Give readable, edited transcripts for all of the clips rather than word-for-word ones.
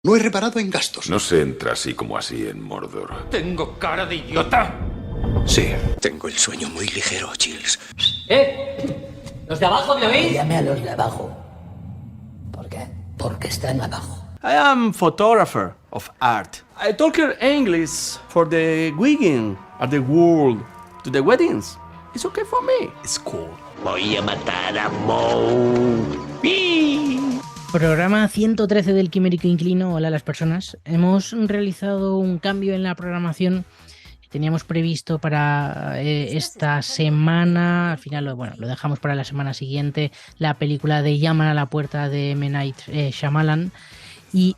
No he reparado en gastos. No se entra así como así en Mordor. ¿Tengo cara de idiota? Sí. Tengo el sueño muy ligero, Chills. ¿Los de abajo me oís? Llame a los de abajo. ¿Por qué? Porque están abajo. I am photographer of art. I talk English for the wedding at the world to the weddings. It's okay for me. It's cool. Voy a matar a Moe. Programa 113 del Quimérico Inclino. Hola a las personas. Hemos realizado un cambio en la programación que teníamos previsto para esta semana. Al final lo dejamos para la semana siguiente. La película de Llaman a la puerta de M. Night Shyamalan. Y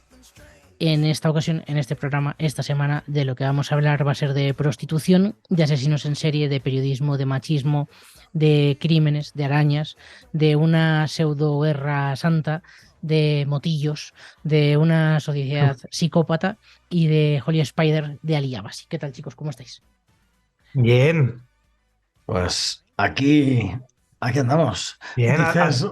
en esta ocasión, en este programa, esta semana, de lo que vamos a hablar va a ser de prostitución, de asesinos en serie, de periodismo, de machismo, de crímenes, de arañas, de una pseudo guerra santa, de motillos, de una sociedad psicópata y de Holy Spider de Ali Abasi. ¿Qué tal, chicos? ¿Cómo estáis? Bien. Pues aquí andamos. Bien. Noticias.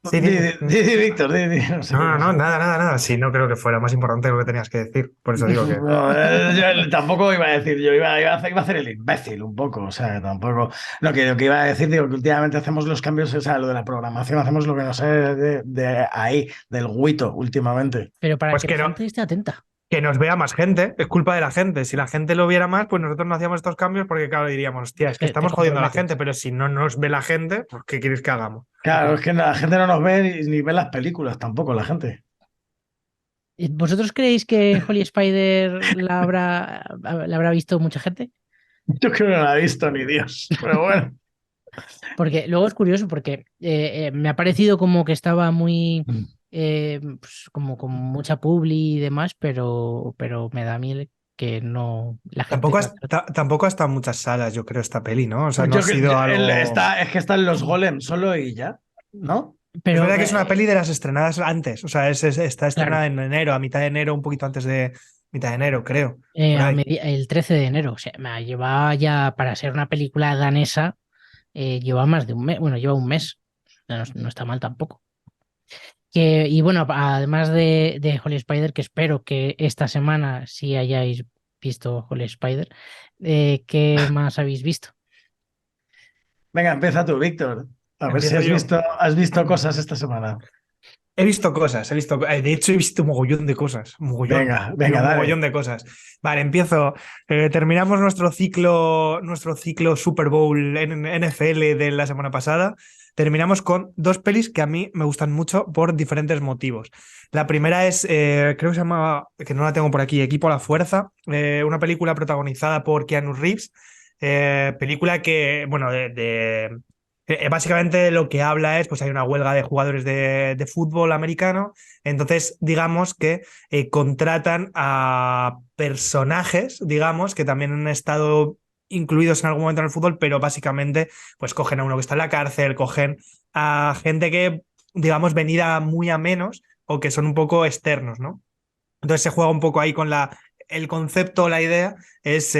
Sí, Di, Víctor, di. No, sé No, nada. Sí, no creo que fuera más importante lo que tenías que decir. Por eso digo que... No, yo tampoco iba a decir, iba a hacer el imbécil un poco, o sea, tampoco... No, que lo que iba a decir, digo, que últimamente hacemos los cambios, o sea, lo de la programación, hacemos lo que no sé de ahí, del guito, últimamente. Pero para Pues que que la no. gente esté atenta. Que nos vea más gente, es culpa de la gente. Si la gente lo viera más, pues nosotros no hacíamos estos cambios porque, claro, diríamos, hostia, es que estamos jodiendo a la gente, pero si no nos ve la gente, pues ¿qué quieres que hagamos? Claro, es que la gente no nos ve ni ve las películas tampoco, la gente. ¿Vosotros creéis que Holy Spider la habrá visto mucha gente? Yo creo que no la he visto ni Dios, pero bueno. Porque luego es curioso porque me ha parecido como que estaba muy... pues como con mucha publi y demás, pero me da miel que no la gente Tampoco ha estado en muchas salas, yo creo, esta peli, ¿no? O sea, no Yo ha que- sido algo... es que están los golems solo y ya, ¿no? pero es verdad que es una peli de las estrenadas antes, o sea, está estrenada Claro. en enero, a mitad de enero, un poquito antes de mitad de enero, creo. Por ahí. el 13 de enero, o sea, me lleva ya para ser una película danesa, lleva más de un mes, bueno, lleva un mes, no está mal tampoco. Y bueno, además de Holy Spider, que espero que esta semana sí hayáis visto Holy Spider, ¿qué más habéis visto? Venga, empieza tú, Víctor. A ver si Empiezo yo. has visto cosas esta semana. He visto cosas, de hecho he visto un mogollón de cosas, Venga, un dale. mogollón de cosas. Vale, empiezo. Terminamos nuestro ciclo Super Bowl en NFL de la semana pasada. Terminamos con dos pelis que a mí me gustan mucho por diferentes motivos. La primera es, creo que se llama, que no la tengo por aquí, Equipo a la Fuerza, una película protagonizada por Keanu Reeves, película que, bueno, básicamente lo que habla es, pues hay una huelga de jugadores de fútbol americano, entonces digamos que contratan a personajes, digamos, que también han estado incluidos en algún momento en el fútbol, pero básicamente pues cogen a uno que está en la cárcel, cogen a gente que, digamos, venida muy a menos o que son un poco externos, ¿no? Entonces se juega un poco ahí con el concepto, la idea es,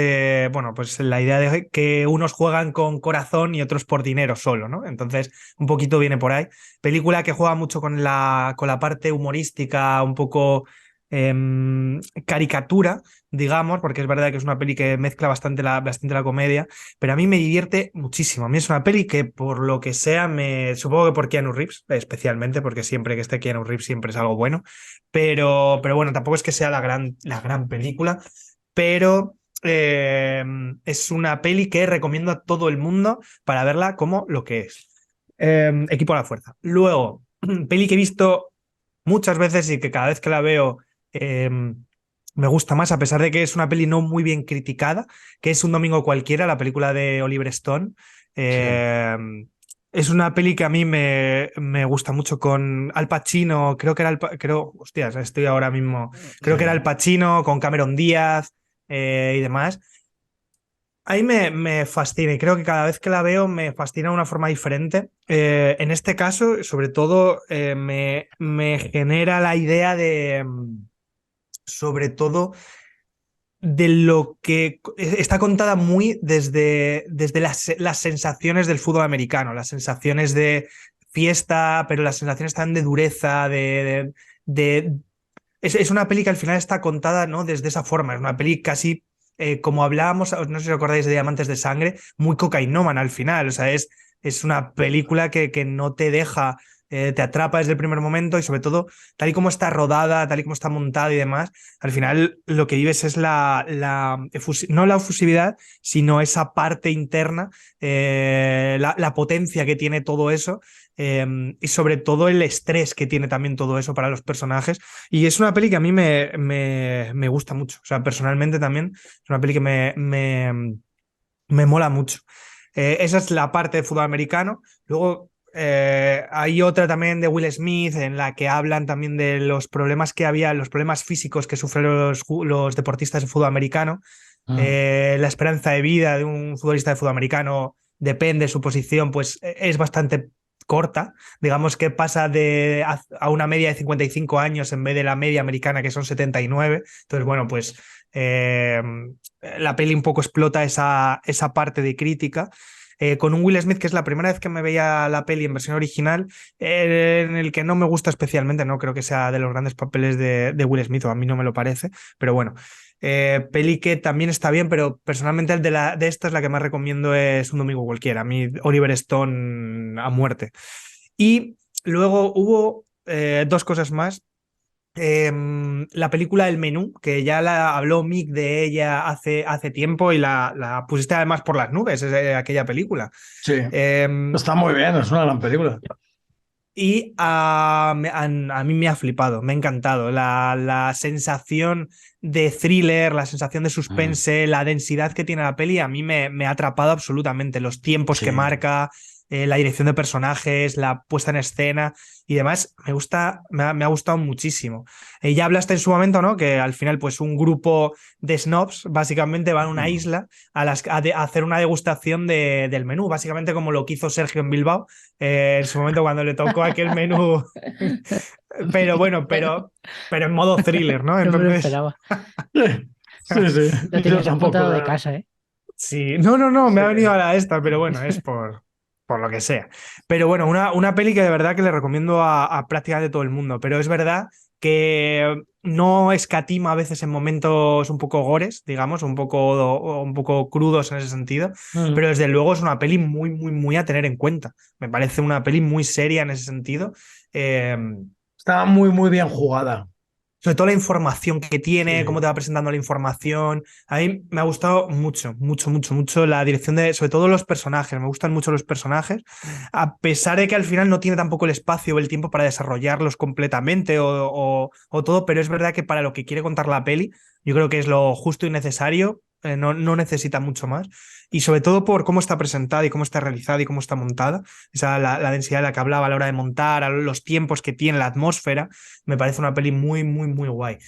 bueno, pues la idea de que unos juegan con corazón y otros por dinero solo, ¿no? Entonces, un poquito viene por ahí. Película que juega mucho con la parte humorística, un poco caricatura, digamos, porque es verdad que es una peli que mezcla bastante la comedia, pero a mí me divierte muchísimo. A mí es una peli que, por lo que sea, supongo que por Keanu Reeves, especialmente, porque siempre que esté Keanu Reeves siempre es algo bueno, pero bueno, tampoco es que sea la gran película, pero es una peli que recomiendo a todo el mundo para verla como lo que es. Equipo a la Fuerza. Luego, peli que he visto muchas veces y que cada vez que la veo me gusta más, a pesar de que es una peli no muy bien criticada, que es Un domingo cualquiera, la película de Oliver Stone. Es una peli que a mí me gusta mucho, con Al Pacino, hostias, estoy ahora mismo, creo que era Al Pacino, con Cameron Díaz y demás. Ahí me fascina y creo que cada vez que la veo me fascina de una forma diferente. En este caso, sobre todo, me genera la idea de, sobre todo, de lo que está contada muy desde las sensaciones del fútbol americano, las sensaciones de fiesta, pero las sensaciones también de dureza, de es una peli que al final está contada, ¿no? Desde esa forma. Es una peli casi, como hablábamos, no sé si os acordáis de Diamantes de Sangre, muy cocainómana al final. O sea, es una película que no te deja, te atrapa desde el primer momento y sobre todo, tal y como está rodada, tal y como está montada y demás, al final lo que vives es no la efusividad, sino esa parte interna, la potencia que tiene todo eso. Y sobre todo el estrés que tiene también todo eso para los personajes. Y es una peli que a mí me gusta mucho. O sea, personalmente también es una peli que me mola mucho. Esa es la parte de fútbol americano. Luego hay otra también de Will Smith en la que hablan también de los problemas que había, los problemas físicos que sufren los deportistas de fútbol americano. La esperanza de vida de un futbolista de fútbol americano depende de su posición, pues es bastante corta. Digamos que pasa a una media de 55 años en vez de la media americana que son 79. Entonces, bueno, pues la peli un poco explota esa parte de crítica. Con un Will Smith que es la primera vez que me veía la peli en versión original, en el que no me gusta especialmente, no creo que sea de los grandes papeles de Will Smith, o a mí no me lo parece, pero bueno, peli que también está bien, pero personalmente el de esta es la que más recomiendo, es Un domingo cualquiera, a mí Oliver Stone a muerte. Y luego hubo dos cosas más. La película El Menú, que ya la habló Mick de ella hace tiempo y la pusiste además por las nubes, aquella película. Sí, está muy bien, es una gran película. Y a mí me ha flipado, me ha encantado. La sensación de thriller, la sensación de suspense, la densidad que tiene la peli, a mí me ha atrapado absolutamente. Los tiempos que marca, la dirección de personajes, la puesta en escena y demás, me ha gustado muchísimo. Ya hablaste en su momento, ¿no? Que al final, pues un grupo de snobs básicamente van a una isla a hacer una degustación del menú, básicamente como lo que hizo Sergio en Bilbao en su momento cuando le tocó aquel menú. Pero bueno, pero en modo thriller, ¿no? No me lo Entonces... esperaba. Sí. Lo tenías apuntado de casa, ¿eh? Sí, no, me ha venido ahora esta, pero bueno, es por lo que sea. Pero bueno, una peli que de verdad que le recomiendo a prácticamente todo el mundo, pero es verdad que no escatima a veces en momentos un poco gores, digamos, un poco crudos en ese sentido, pero desde luego es una peli muy, muy, muy a tener en cuenta. Me parece una peli muy seria en ese sentido. Está muy, muy bien jugada. Sobre todo la información que tiene, cómo te va presentando la información. A mí me ha gustado mucho, mucho, mucho, mucho la dirección sobre todo los personajes. Me gustan mucho los personajes, a pesar de que al final no tiene tampoco el espacio o el tiempo para desarrollarlos completamente o todo, pero es verdad que para lo que quiere contar la peli, yo creo que es lo justo y necesario. No necesita mucho más. Y sobre todo por cómo está presentada y cómo está realizada y cómo está montada. La densidad de la que hablaba a la hora de montar, a los tiempos que tiene, la atmósfera. Me parece una peli muy, muy, muy guay.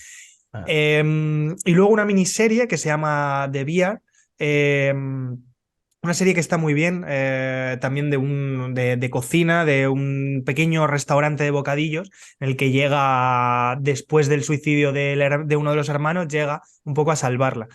Y luego una miniserie que se llama The Bear. Una serie que está muy bien, también de cocina, de un pequeño restaurante de bocadillos, en el que llega, después del suicidio de uno de los hermanos, llega un poco a salvarla.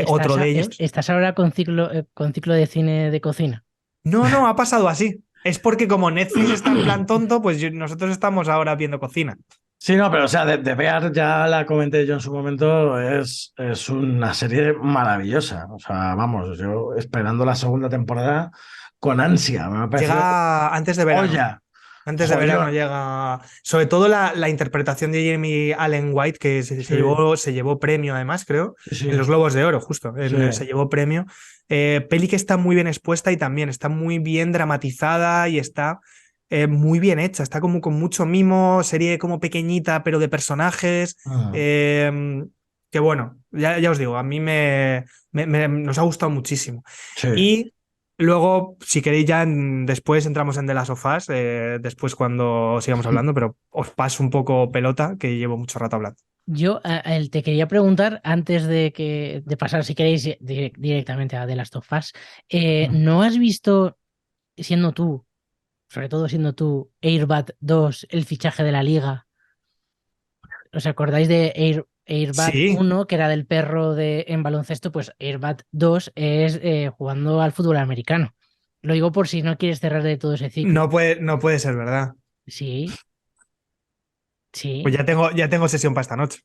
Otro de ellos. ¿Estás ahora con ciclo de cine de cocina? No, ha pasado así. Es porque como Netflix está en plan tonto, pues nosotros estamos ahora viendo cocina. Sí, no, pero o sea, de Bear ya la comenté yo en su momento, es una serie maravillosa. O sea, vamos, yo esperando la segunda temporada con ansia. Me parece... Llega antes de verano. Olla. Antes de verano llega. Sobre todo la interpretación de Jeremy Allen White, que se llevó premio, además, creo, en los Globos de Oro, justo. Se llevó premio. Peli que está muy bien expuesta y también está muy bien dramatizada y está muy bien hecha. Está como con mucho mimo, serie como pequeñita, pero de personajes. Que bueno, ya os digo, a mí nos ha gustado muchísimo. Sí. Y luego, si queréis, ya después entramos en The Last of Us, después cuando sigamos hablando, pero os paso un poco pelota, que llevo mucho rato hablando. Yo te quería preguntar, antes de pasar, si queréis, directamente a The Last of Us, ¿no has visto, sobre todo siendo tú, Airbag 2, el fichaje de la liga? ¿Os acordáis de Airbag 1, que era del perro en baloncesto? Pues Airbag 2 es jugando al fútbol americano. Lo digo por si no quieres cerrar de todo ese ciclo. No puede ser verdad. Sí. Sí. Pues ya tengo sesión para esta noche.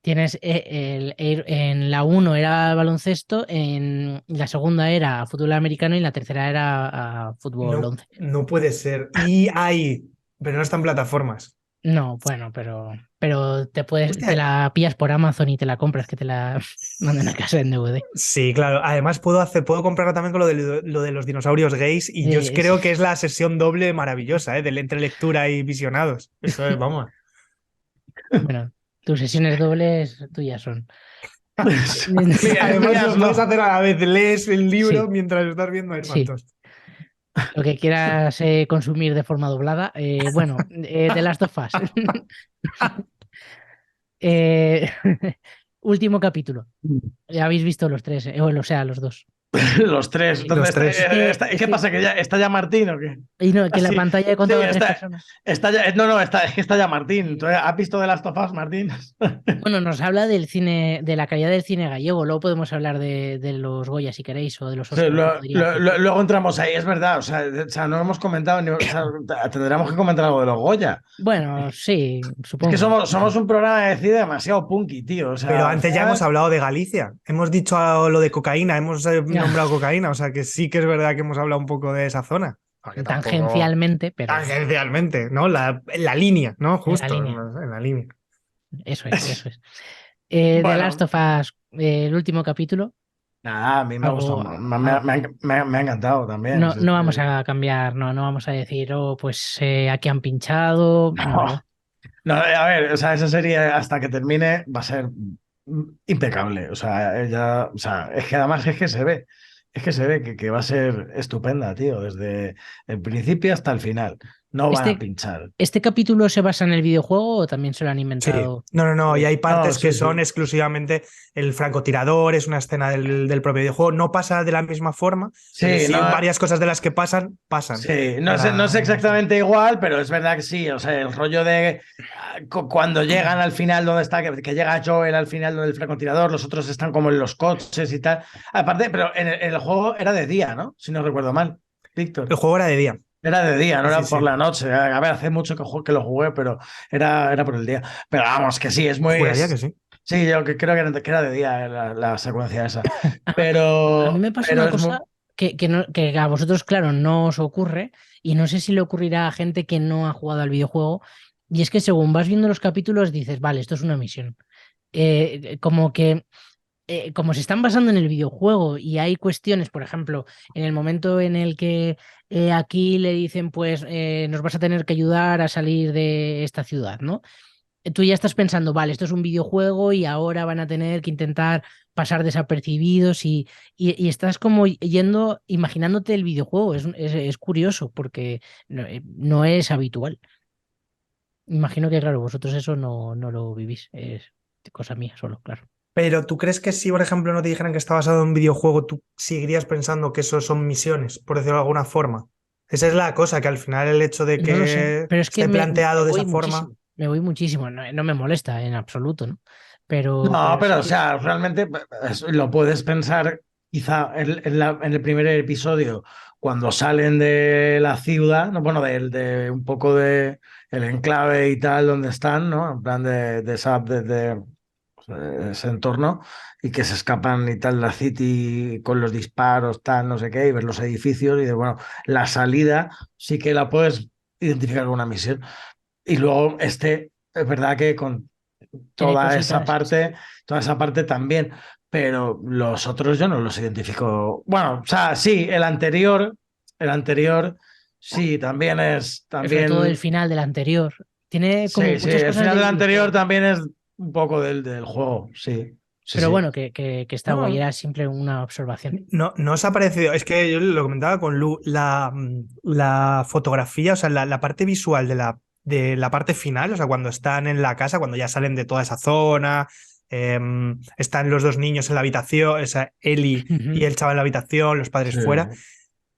Tienes en la 1 era baloncesto, en la segunda era fútbol americano y la tercera era fútbol No, 11. no puede ser. Y hay, pero no están plataformas. No, bueno, pero te Hostia. la pillas por Amazon y te la compras, que te la mandan a casa en DVD. Sí, claro. Además puedo comprarlo también con lo de los dinosaurios gays y yo creo que es la sesión doble maravillosa, de entre lectura y visionados. Eso es, vamos. Bueno, tus sesiones dobles tuyas son. Además lo puedes hacer a la vez, lees el libro Sí. mientras estás viendo Air Sí. Fantos. Lo que quieras consumir de forma doblada. Bueno, The Last of Us. Último capítulo. Ya habéis visto los tres, o sea, los dos. Los tres. Entonces, Los tres. ¿Qué pasa? ¿Que ya está ya Martín o qué? Y no, que Ah, la sí. pantalla he contado Sí, a tres está- personas. Está ya, no, es que está ya Martín. ¿Tú has visto de Last of Us, Martín? Bueno, nos habla del cine, de la calidad del cine gallego. Luego podemos hablar de los Goya si queréis, o de los Sí, Oscars. como diría. luego entramos ahí, es verdad. O sea, no hemos comentado, o sea, tendremos que comentar algo de los Goya. Bueno, sí, Es supongo. que somos un programa de cine demasiado punky, tío. O sea, Pero al antes ya final- hemos hablado de Galicia. Hemos dicho lo de cocaína, hemos nombrado cocaína. O sea que sí que es verdad que hemos hablado un poco de esa zona. Aunque tampoco- Tangencialmente, pero Tangencialmente, ¿no? En la línea, ¿no? Justo línea. en la línea. eso es, eso es. The Bueno. Last of Us, el último capítulo. Nada, a mí me ha Algo- gustado. Me ha encantado también. No, Sí, no sí. vamos a cambiar, no vamos a decir, oh, pues aquí han pinchado. No. No, a ver, o sea, esa serie hasta que termine va a ser impecable. O sea, es que además es que se ve. Es que se ve que va a ser estupenda, tío, desde el principio hasta el final. No van a pinchar. ¿Este capítulo se basa en el videojuego o también se lo han Sí. inventado? No, y hay partes No, que sí, son sí. exclusivamente el francotirador, es una escena del propio videojuego. No pasa de la misma forma. Sí, pero sí, no- varias cosas de las que pasan. Sí, no es exactamente igual, pero es verdad que sí. O sea, el rollo de cuando llegan al final donde está, que llega Joel al final donde el francotirador, los otros están como en los coches y tal. Aparte, pero en el juego era de día, ¿no? Si no recuerdo mal, Víctor. El juego era de día. Era de día, no Sí, era sí. por la noche. A ver, hace mucho que lo jugué, pero era por el día. Pero vamos, que sí, es muy... Juraría que sí. Sí, yo creo que era de día la secuencia esa. Pero... A mí me pasa pero una es muy- cosa que a vosotros, claro, no os ocurre y no sé si le ocurrirá a gente que no ha jugado al videojuego. Y es que según vas viendo los capítulos dices, vale, esto es una misión. Como se están basando en el videojuego y hay cuestiones, por ejemplo, en el momento en el que aquí le dicen, pues nos vas a tener que ayudar a salir de esta ciudad, ¿no? Tú ya estás pensando, vale, esto es un videojuego y ahora van a tener que intentar pasar desapercibidos y estás como imaginándote el videojuego. Es curioso porque no es habitual. Imagino que, claro, vosotros eso no lo vivís. Es cosa mía solo, claro. Pero ¿tú crees que si, por ejemplo, no te dijeran que está basado en un videojuego, tú seguirías pensando que eso son misiones, por decirlo de alguna forma? Esa es la cosa, que al final el hecho de que No lo sé, pero es que esté planteado de voy esa forma... muchísimo, me voy muchísimo, no me molesta en absoluto, ¿no? Pero No, pero, sí o sea, realmente lo puedes pensar quizá en el primer episodio, cuando salen de la ciudad, no, bueno, de un poco de el enclave y tal, donde están, ¿no? En plan de ese entorno, y que se escapan y tal, la City con los disparos, tal, no sé qué, y ver los edificios, y de, bueno, la salida sí que la puedes identificar con una misión. Y luego es verdad que con tiene toda esa cositas. parte también, pero los otros yo no los identifico. Bueno, o sea, sí, el anterior sí, también es Sobre también. todo el final del anterior. Tiene como Sí, muchas el cosas final del del anterior videojuego. también es un poco del juego, sí. Sí, Pero sí. bueno, que está No. guay, era siempre una observación. No os ha parecido, es que yo lo comentaba con Lu, la fotografía, o sea, la parte visual de la parte final, o sea, cuando están en la casa, cuando ya salen de toda esa zona, están los dos niños en la habitación, o sea, Ellie y el chaval en la habitación, los padres Sí. fuera.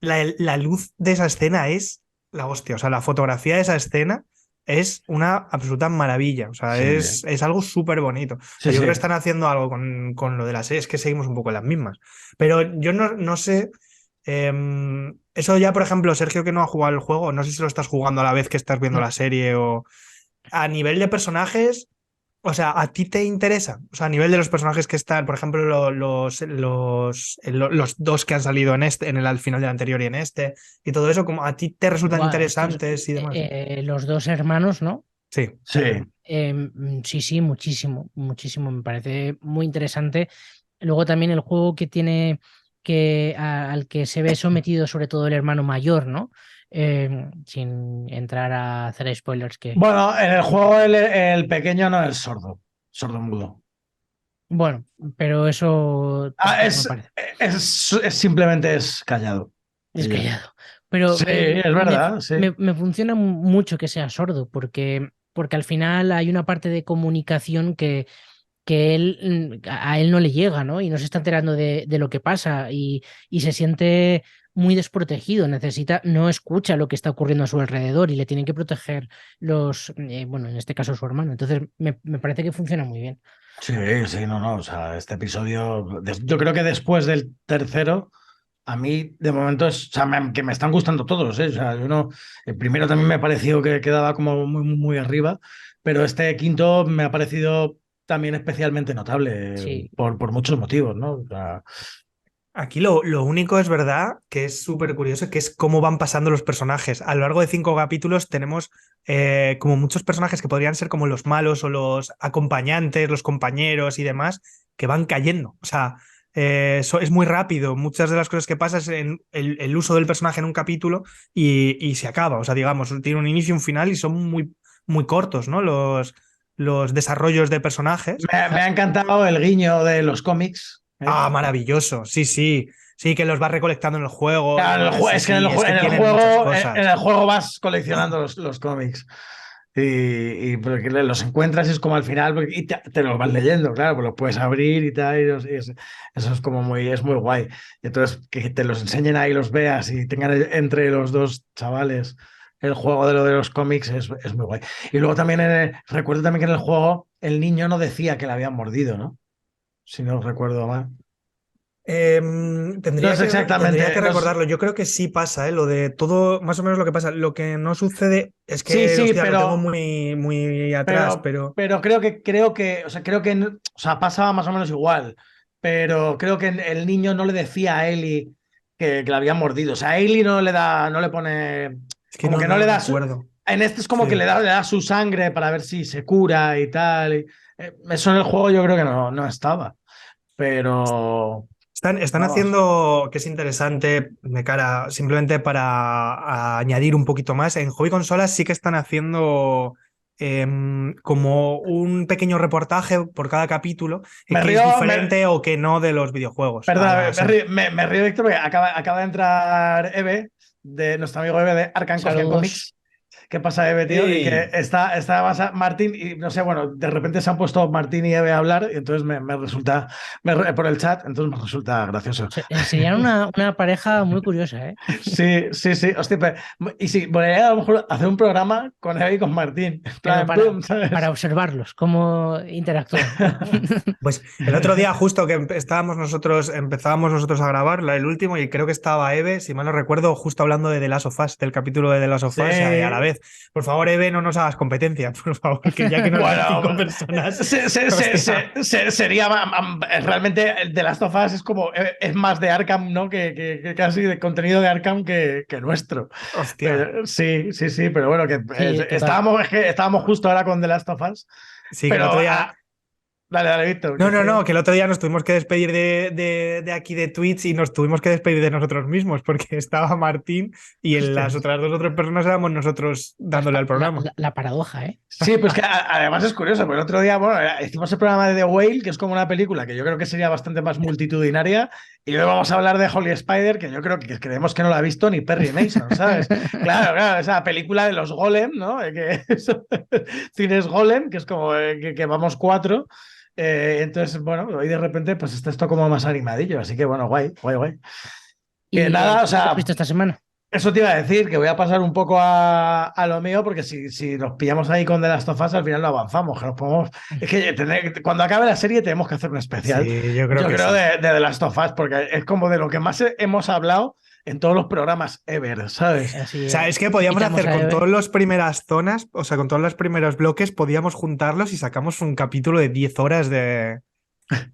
La luz de esa escena es la hostia, o sea, la fotografía de esa escena es una absoluta maravilla, o sea, Sí. es algo súper bonito. O sea, Sí, yo sí. creo que están haciendo algo con lo de las series, que seguimos un poco en las mismas. Pero yo no sé, eso ya, por ejemplo, Sergio, que no ha jugado el juego, no sé si lo estás jugando a la vez que estás viendo No. la serie o... a nivel de personajes, o sea, ¿a ti te interesa? O sea, a nivel de los personajes que están, por ejemplo, los dos que han salido en al final del anterior y en y todo eso, como a ti te resultan Buah, interesantes y demás. Los dos hermanos, ¿no? Sí. Sí. Sí, muchísimo, muchísimo. Me parece muy interesante. Luego también el juego que tiene al que se ve sometido sobre todo el hermano mayor, ¿no? Sin entrar a hacer spoilers que... Bueno, en el juego el pequeño no es sordo mudo. Bueno, pero eso Es, me parece. simplemente es callado. Es callado. Pero sí, es verdad. Sí. Me funciona mucho que sea sordo, porque al final hay una parte de comunicación que a él no le llega, ¿no? Y no se está enterando de lo que pasa y se siente muy desprotegido, no escucha lo que está ocurriendo a su alrededor y le tienen que proteger bueno, en este caso su hermano. Entonces me parece que funciona muy bien. Sí, no, o sea, este episodio, yo creo que después del tercero, a mí de momento que me están gustando todos, ¿eh? O sea, el primero también me ha parecido que quedaba como muy, muy arriba, pero este quinto me ha parecido también especialmente notable, sí, por muchos motivos, ¿no? O sea, aquí lo único es verdad que es súper curioso, que es cómo van pasando los personajes. A lo largo de 5 capítulos tenemos como muchos personajes que podrían ser como los malos o los acompañantes, los compañeros y demás, que van cayendo. O sea, es muy rápido. Muchas de las cosas que pasa es en el uso del personaje en un capítulo y se acaba. O sea, digamos, tiene un inicio y un final y son muy, muy cortos, ¿no? Los desarrollos de personajes. me ha encantado el guiño de los cómics. Ah, maravilloso, sí, que los vas recolectando en el juego. Claro, es que en el juego vas coleccionando los cómics y porque los encuentras y es como al final y te los vas leyendo, claro, pues los puedes abrir y tal, eso es como es muy guay. Y entonces que te los enseñen ahí, los veas y tengan entre los dos chavales el juego de lo de los cómics es muy guay. Y luego también recuerdo también que en el juego el niño no decía que le habían mordido, ¿no? Si no recuerdo mal. Tendría que recordarlo. Yo creo que sí pasa, lo de todo, más o menos lo que pasa. Lo que no sucede es que sí, hostia, pero, lo tengo muy, muy atrás, pero creo que, o sea, pasaba más o menos igual. Pero creo que el niño no le decía a Ellie que le había mordido. O sea, a Ellie no le pone. Es que como que no le da acuerdo. En este es como que le da su sangre para ver si se cura y tal. Eso en el juego yo creo que no estaba. Pero. Están haciendo, que es interesante, de cara, simplemente para añadir un poquito más, en hobby consolas sí que están haciendo como un pequeño reportaje por cada capítulo que es diferente o que no de los videojuegos. Perdón, me río, Víctor, porque acaba de entrar Eve, de nuestro amigo Eve de Arkham Comics. ¿Qué pasa, Eve, tío? Hey. Y que está Martín y no sé, bueno, de repente se han puesto Martín y Eve a hablar y entonces me resulta, por el chat, entonces me resulta gracioso. Serían una pareja muy curiosa, ¿eh? Sí. Hostia, y sí, podría a lo mejor hacer un programa con Eve y con Martín. Para observarlos, cómo interactúan. Pues el otro día, justo que empezábamos nosotros a grabar el último, y creo que estaba Eve, si mal no recuerdo, justo hablando de The Last of Us, del capítulo de The Last of Us, a la vez. Por favor, Eve, no nos hagas competencia, por favor, que ya que no hay 5 personas. Sería realmente The Last of Us es más de Arkham, ¿no? Que casi de contenido de Arkham que nuestro. Hostia. Sí, pero bueno, estábamos justo ahora con The Last of Us. Sí, pero que el otro día. Dale, Víctor. No, que el otro día nos tuvimos que despedir de aquí de Twitch y nos tuvimos que despedir de nosotros mismos porque estaba Martín y las otras 2 o 3 personas éramos nosotros dándole al programa. La paradoja, ¿eh? Sí, pues que además es curioso, porque el otro día, bueno, hicimos el programa de The Whale, que es como una película que yo creo que sería bastante más multitudinaria, y luego vamos a hablar de Holy Spider, que yo creo que creemos que no la ha visto ni Perry Mason, ¿sabes? Claro, esa película de los Golem, ¿no? Cines Golem, que es como que vamos 4. Entonces, bueno, hoy de repente pues está esto como más animadillo, así que bueno, guay. ¿Y nada, o sea, ¿qué has visto esta semana? Eso te iba a decir, que voy a pasar un poco a lo mío, porque si nos pillamos ahí con The Last of Us, al final no avanzamos. Que nos podemos... Es que cuando acabe la serie tenemos que hacer un especial. Sí, yo creo de The Last of Us, porque es como de lo que más hemos hablado en todos los programas ever, ¿sabes? Así O sea, es que podíamos quitamos hacer a con Ever. todas las primeras zonas, o sea, con todos los primeros bloques, podíamos juntarlos y sacamos un capítulo de 10 horas de...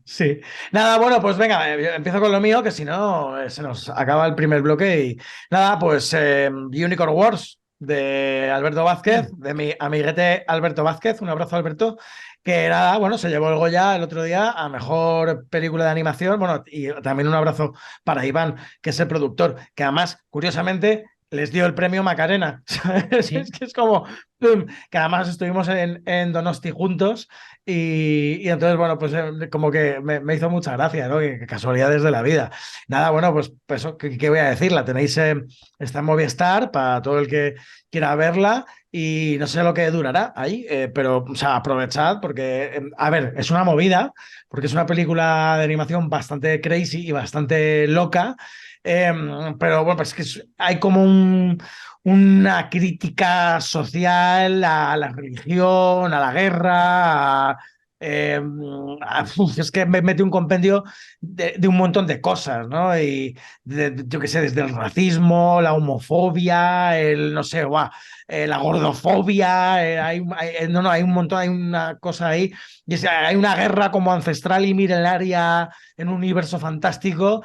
Sí. Nada, bueno, pues venga, empiezo con lo mío, que si no se nos acaba el primer bloque. Y nada, pues Unicorn Wars de Alberto Vázquez, de mi amiguete Alberto Vázquez. Un abrazo, Alberto. Que nada, bueno, se llevó el Goya el otro día a mejor película de animación. Bueno, y también un abrazo para Iván, que es el productor, que además, curiosamente, les dio el premio Macarena. ¿Sabes? Sí. Es que es como, ¡pum! Que además estuvimos en Donosti juntos y entonces, bueno, pues como que me hizo mucha gracia, ¿no? Que casualidades de la vida. Nada, bueno, pues eso, ¿qué voy a decir? La tenéis, está en Movistar para todo el que quiera verla y no sé lo que durará ahí, pero, o sea, aprovechad porque, a ver, es una movida, porque es una película de animación bastante crazy y bastante loca. Pero bueno, pues que hay como una crítica social a la religión, a la guerra, es que me mete un compendio de un montón de cosas, ¿no? Y yo qué sé, desde el racismo, la homofobia, el no sé, la gordofobia, no, hay un montón, hay una cosa ahí, y hay una guerra como ancestral y milenaria en un universo fantástico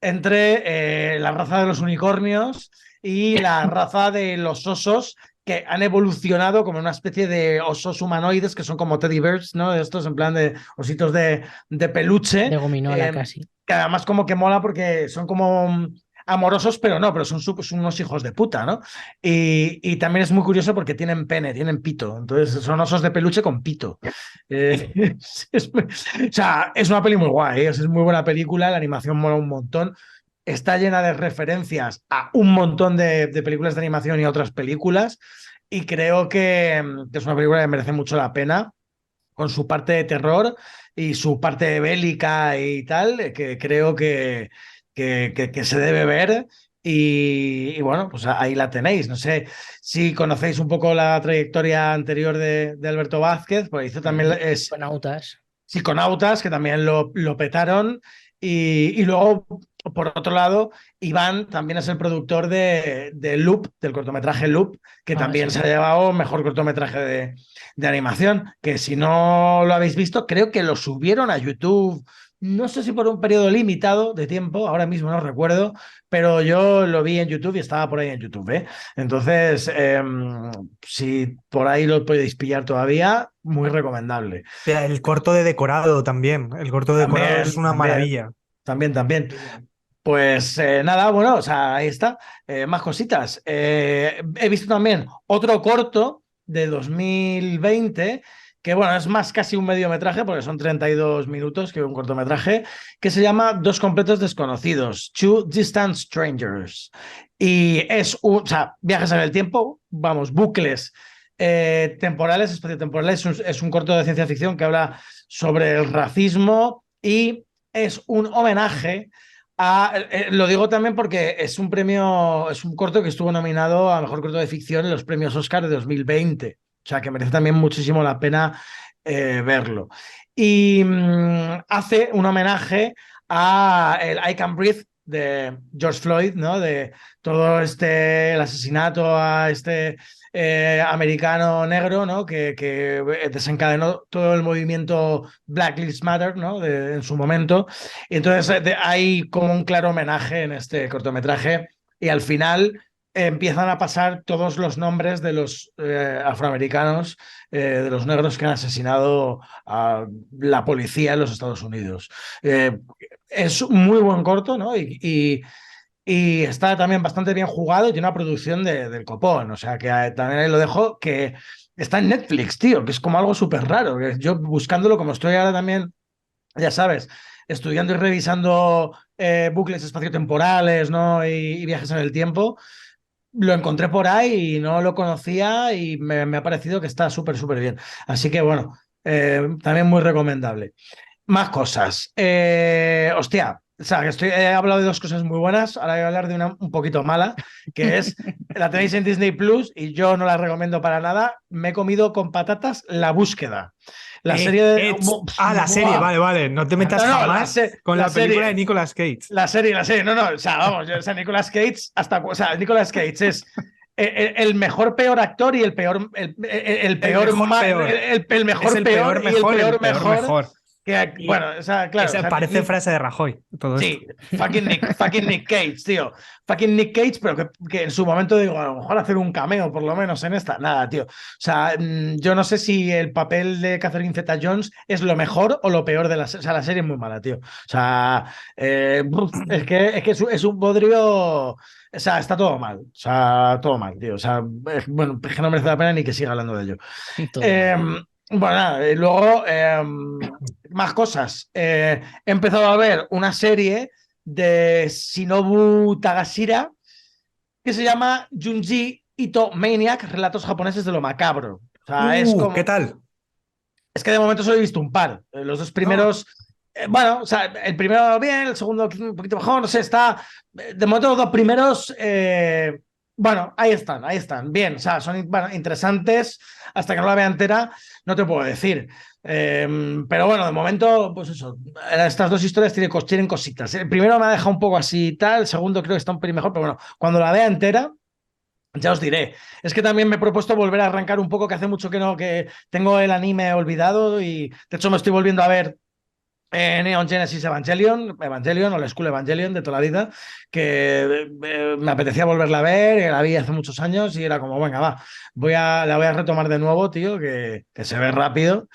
entre la raza de los unicornios y la raza de los osos que han evolucionado como una especie de osos humanoides que son como teddy bears, ¿no? Estos en plan de ositos de peluche. De gominola casi. Que además como que mola porque son como amorosos, pero no, pero son unos hijos de puta, ¿no? Y también es muy curioso porque tienen pene, tienen pito. Entonces son osos de peluche con pito. O sea, es una peli muy guay, es muy buena película, la animación mola un montón. Está llena de referencias a un montón de películas de animación y a otras películas. Y creo que es una película que merece mucho la pena, con su parte de terror y su parte bélica y tal, que creo que se debe ver. Y bueno, pues ahí la tenéis. No sé si conocéis un poco la trayectoria anterior de Alberto Vázquez, pues hizo también Psiconautas, que también lo petaron. Y luego, por otro lado, Iván también es el productor de Loop, del cortometraje Loop, que también se ha llevado mejor cortometraje de animación, que si no lo habéis visto, creo que lo subieron a YouTube, no sé si por un periodo limitado de tiempo, ahora mismo no recuerdo, pero yo lo vi en YouTube y estaba por ahí en YouTube, ¿eh? Entonces, si por ahí lo podéis pillar todavía, muy recomendable. El corto de decorado también. El corto de decorado es una maravilla. También. Pues nada, bueno, o sea, ahí está. Más cositas. He visto también otro corto de 2020, que bueno, es más casi un mediometraje, porque son 32 minutos que un cortometraje, que se llama Dos completos desconocidos, Two Distant Strangers. Y es o sea, viajes en el tiempo, vamos, bucles temporales, espaciotemporales. Es un corto de ciencia ficción que habla sobre el racismo y es un homenaje lo digo también porque es un premio, es un corto que estuvo nominado a Mejor Corto de Ficción en los premios Oscar de 2020. O sea, que merece también muchísimo la pena verlo. Y hace un homenaje a el I Can Breathe de George Floyd, ¿no? De todo el asesinato a americano negro, ¿no? Que desencadenó todo el movimiento Black Lives Matter, ¿no? En su momento. Y entonces hay como un claro homenaje en este cortometraje y al final empiezan a pasar todos los nombres de los afroamericanos, de los negros que han asesinado a la policía en los Estados Unidos. Es un muy buen corto, ¿no? Y está también bastante bien jugado y tiene una producción del copón. O sea, que también ahí lo dejo, que está en Netflix, tío, que es como algo súper raro. Yo buscándolo, como estoy ahora también, ya sabes, estudiando y revisando bucles espaciotemporales, ¿no? Y viajes en el tiempo, lo encontré por ahí y no lo conocía y me ha parecido que está súper, súper bien. Así que bueno, también muy recomendable. Más cosas. Hostia, O sea, que he hablado de dos cosas muy buenas, ahora voy a hablar de una un poquito mala, que es, la tenéis en Disney Plus y yo no la recomiendo para nada. Me he comido con patatas La Búsqueda. La serie de... la serie, vale. No te metas jamás con la película serie, de Nicolas Cage. La serie. No. O sea, vamos, o sea, Nicolas Cage Nicolas Cage es el mejor peor actor y el peor mejor. Bueno, o sea, claro. Esa parece frase de Rajoy. Todo sí, fucking Nick Cage, tío. Fucking Nick Cage, pero que en su momento digo, a lo mejor hacer un cameo, por lo menos en esta. Nada, tío. O sea, yo no sé si el papel de Catherine Zeta-Jones es lo mejor o lo peor de la serie. O sea, la serie es muy mala, tío. O sea, es que es un bodrio. O sea, está todo mal. O sea, todo mal, tío. O sea, bueno, es que no merece la pena ni que siga hablando de ello. Bueno, nada, y luego más cosas. He empezado a ver una serie de Shinobu Tagashira que se llama Junji Ito Maniac, Relatos japoneses de lo macabro. O sea, es como... ¿Qué tal? Es que de momento solo he visto un par. Los dos primeros... bueno, o sea, el primero bien, el segundo un poquito mejor, no sé, está... De momento los dos primeros... bueno, ahí están, bien, o sea, son interesantes, hasta que no la vea entera, no te puedo decir. Pero bueno, de momento, pues eso, estas dos historias tienen cositas. El primero me ha dejado un poco así y tal, el segundo creo que está un pelín mejor, pero bueno, cuando la vea entera, ya os diré. Es que también me he propuesto volver a arrancar un poco, que hace mucho que tengo el anime olvidado y de hecho me estoy volviendo a ver Neon Genesis Evangelion o la School Evangelion de toda la vida, que me apetecía volverla a ver, la vi hace muchos años y era como, venga, va, la voy a retomar de nuevo, tío, que se ve rápido.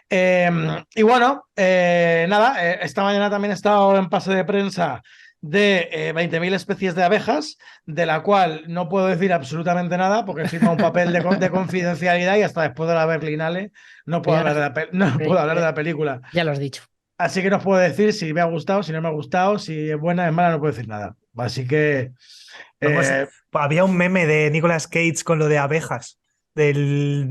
Y bueno, nada, esta mañana también he estado en pase de prensa de 20.000 especies de abejas, de la cual no puedo decir absolutamente nada porque he firmado un papel de confidencialidad y hasta después de la Berlinale no puedo hablar de la película. Ya lo has dicho. Así que no os puedo decir si me ha gustado, si no me ha gustado, si es buena, es mala, no puedo decir nada. Así que... había un meme de Nicolas Cage con lo de abejas, con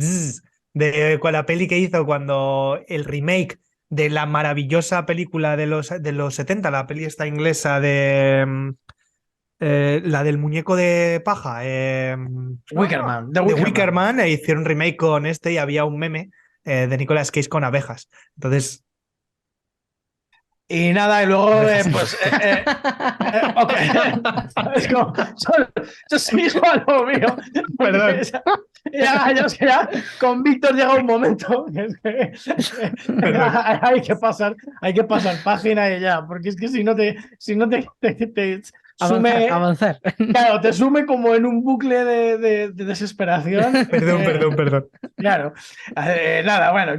la peli que hizo cuando el remake de la maravillosa película de los 70, la peli esta inglesa de... la del muñeco de paja. Wickerman. De Wickerman, hicieron remake con y había un meme de Nicolas Cage con abejas. Entonces... Y nada, y luego, pues, okay. Es como, yo soy igual lo mío. Perdón. Ya, con Víctor llega un momento que hay que pasar página y ya, porque es que si no te sume, avanzar. Claro, te sume como en un bucle de desesperación. Perdón. Claro. Nada, bueno,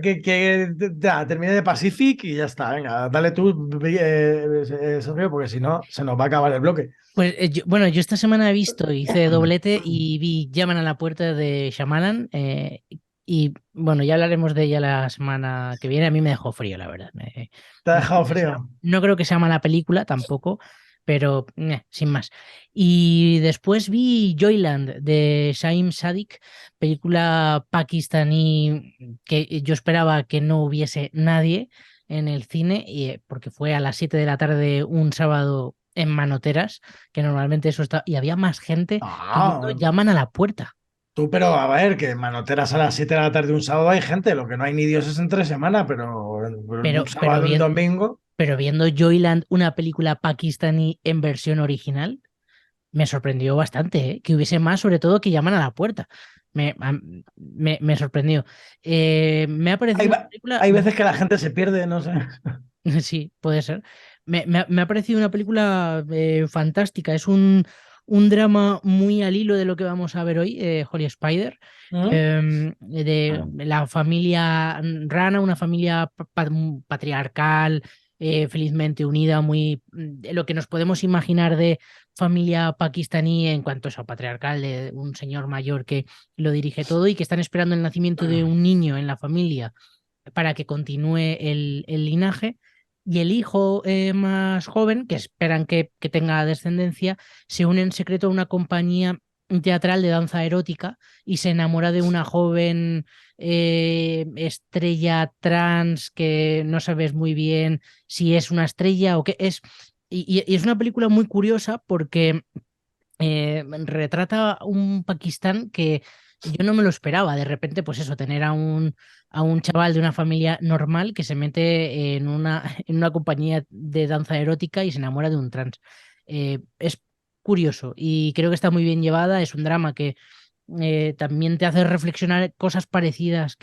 terminé de Pacific y ya está. Venga, dale tú, Sergio, porque si no, se nos va a acabar el bloque. Pues yo esta semana hice doblete y vi Llaman a la puerta de Shyamalan. Y bueno, ya hablaremos de ella la semana que viene. A mí me dejó frío, la verdad. ¿Te ha dejado frío? No creo que sea mala película tampoco, pero sin más. Y después vi Joyland de Shaim Sadiq, película pakistaní que yo esperaba que no hubiese nadie en el cine, porque fue a las 7 de la tarde un sábado en Manoteras, que normalmente eso está, y había más gente que Llaman a la puerta. Tú, pero a ver, que en Manoteras a las 7 de la tarde un sábado hay gente, lo que no hay ni Dios es entre semana, pero un sábado y un domingo. Pero viendo Joyland, una película pakistaní en versión original, me sorprendió bastante, que hubiese más, sobre todo que Llaman a la puerta. Me sorprendió. Me ha parecido una película... Hay veces que la gente se pierde, no sé. Sí, puede ser. Me ha parecido una película fantástica. Es un drama muy al hilo de lo que vamos a ver hoy, Holy Spider, de la familia Rana, una familia patriarcal, felizmente unida, muy lo que nos podemos imaginar de familia pakistaní en cuanto a eso, patriarcal, de un señor mayor que lo dirige todo y que están esperando el nacimiento de un niño en la familia para que continúe el linaje. Y el hijo más joven, que esperan que tenga descendencia, se une en secreto a una compañía teatral de danza erótica y se enamora de una joven estrella trans que no sabes muy bien si es una estrella o qué es. y es una película muy curiosa porque retrata un Pakistán que yo no me lo esperaba. De repente, pues eso, tener a un chaval de una familia normal que se mete en una compañía de danza erótica y se enamora de un trans. Es curioso y creo que está muy bien llevada. Es un drama que también te hace reflexionar cosas parecidas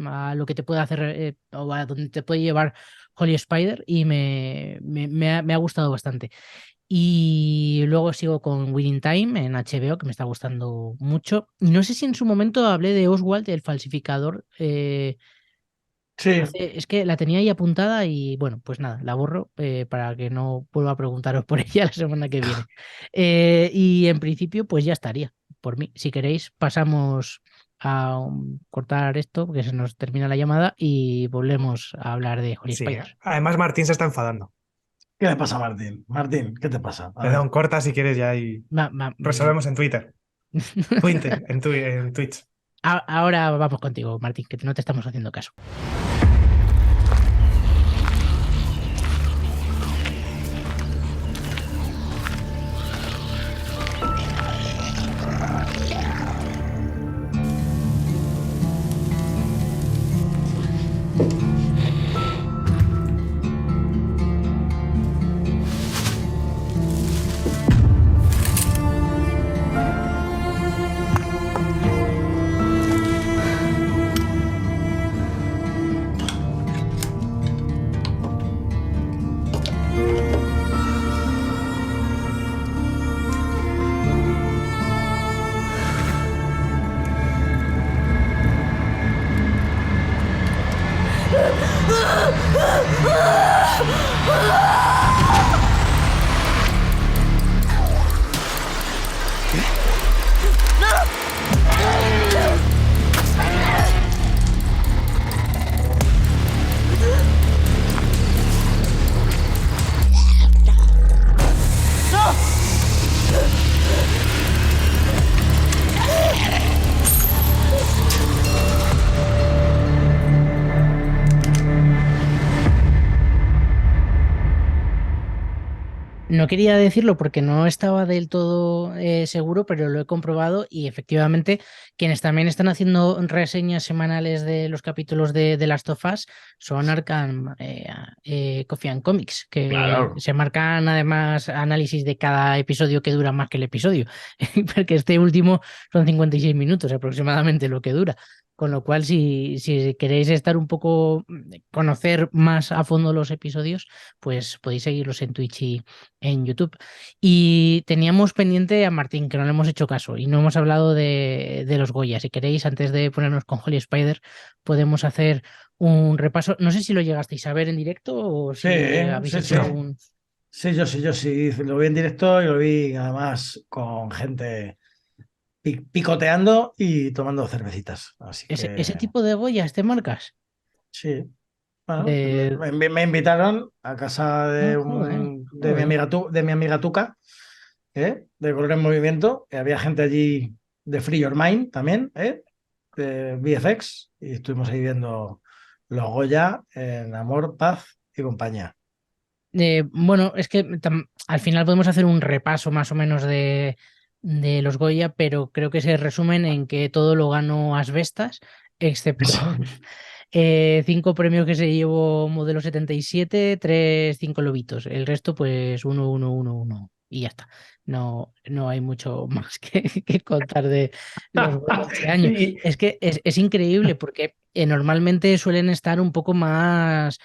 a lo que te puede hacer o a donde te puede llevar Holy Spider y me ha gustado bastante. Y luego sigo con Winning Time en HBO, que me está gustando mucho. Y no sé si en su momento hablé de Oswald, el falsificador. Sí, Es que la tenía ahí apuntada y bueno, pues nada, la borro para que no vuelva a preguntaros por ella la semana que viene. Y en principio, pues ya estaría por mí. Si queréis, pasamos a cortar esto, porque se nos termina la llamada y volvemos a hablar de Holy Sí, Spider. además Martín se está enfadando. ¿qué le pasa a Martín? Martín, ¿qué te pasa? A ver. Perdón, corta si quieres ya y resolvemos en Twitter. Twitter, en Twitch. Ahora vamos contigo, Martín, que no te estamos haciendo caso. No quería decirlo porque no estaba del todo seguro, pero lo he comprobado y efectivamente quienes también están haciendo reseñas semanales de los capítulos de The Last of Us son Arkham Coffee and Comics, que Claro. se marcan además análisis de cada episodio que dura más que el episodio, porque este último son 56 minutos aproximadamente lo que dura. Con lo cual, si queréis estar un poco, conocer más a fondo los episodios, pues podéis seguirlos en Twitch y en YouTube. Y teníamos pendiente a Martín, que no le hemos hecho caso, y no hemos hablado de los Goya. Si queréis, antes de ponernos con Holy Spider, podemos hacer un repaso. No sé si lo llegasteis a ver en directo o si habéis sí, hecho sí. un... Sí, yo sí. Lo vi en directo y lo vi además con gente picoteando y tomando cervecitas. Así Ese que tipo de Goyas te marcas. sí. Bueno, De... me invitaron a casa de, joder, de mi joder. amiga de mi amiga Tuca, de Color en Movimiento. Y había gente allí de Free Your Mind también, de VFX. Y estuvimos ahí viendo los Goya en Amor, Paz y Compañía. Bueno, es que al final podemos hacer un repaso más o menos de los Goya, pero creo que se resumen en que todo lo ganó Asbestas, excepto 5 premios que se llevó Modelo 77, 5 lobitos. El resto, pues 1, 1, 1, 1. Y ya está. No hay mucho más que contar de los Goya de este año. Es que es increíble porque normalmente suelen estar un poco más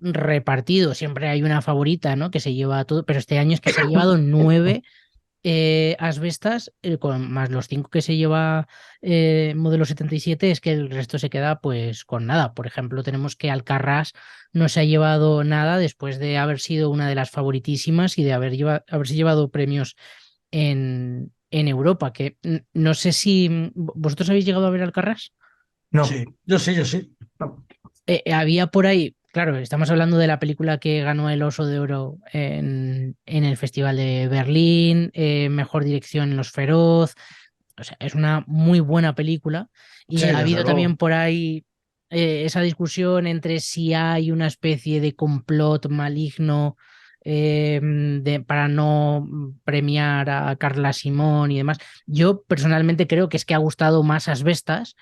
repartidos. Siempre hay una favorita, ¿no? Que se lleva todo, pero este año es que se ha llevado 9 Asbestas, más los 5 que se lleva Modelo 77, es que el resto se queda pues con nada. Por ejemplo, tenemos que Alcarrás no se ha llevado nada después de haber sido una de las favoritísimas y de haberse llevado premios en Europa, que no sé si vosotros habéis llegado a ver Alcarrás. No. Sí, yo sí. Había por ahí, claro, estamos hablando de la película que ganó el Oso de Oro en el Festival de Berlín, mejor dirección en Los Feroz, o sea, es una muy buena película y Sí, ha desde habido luego. también por ahí esa discusión entre si hay una especie de complot maligno para no premiar a Carla Simón y demás. Yo personalmente creo que es que ha gustado más Asbestas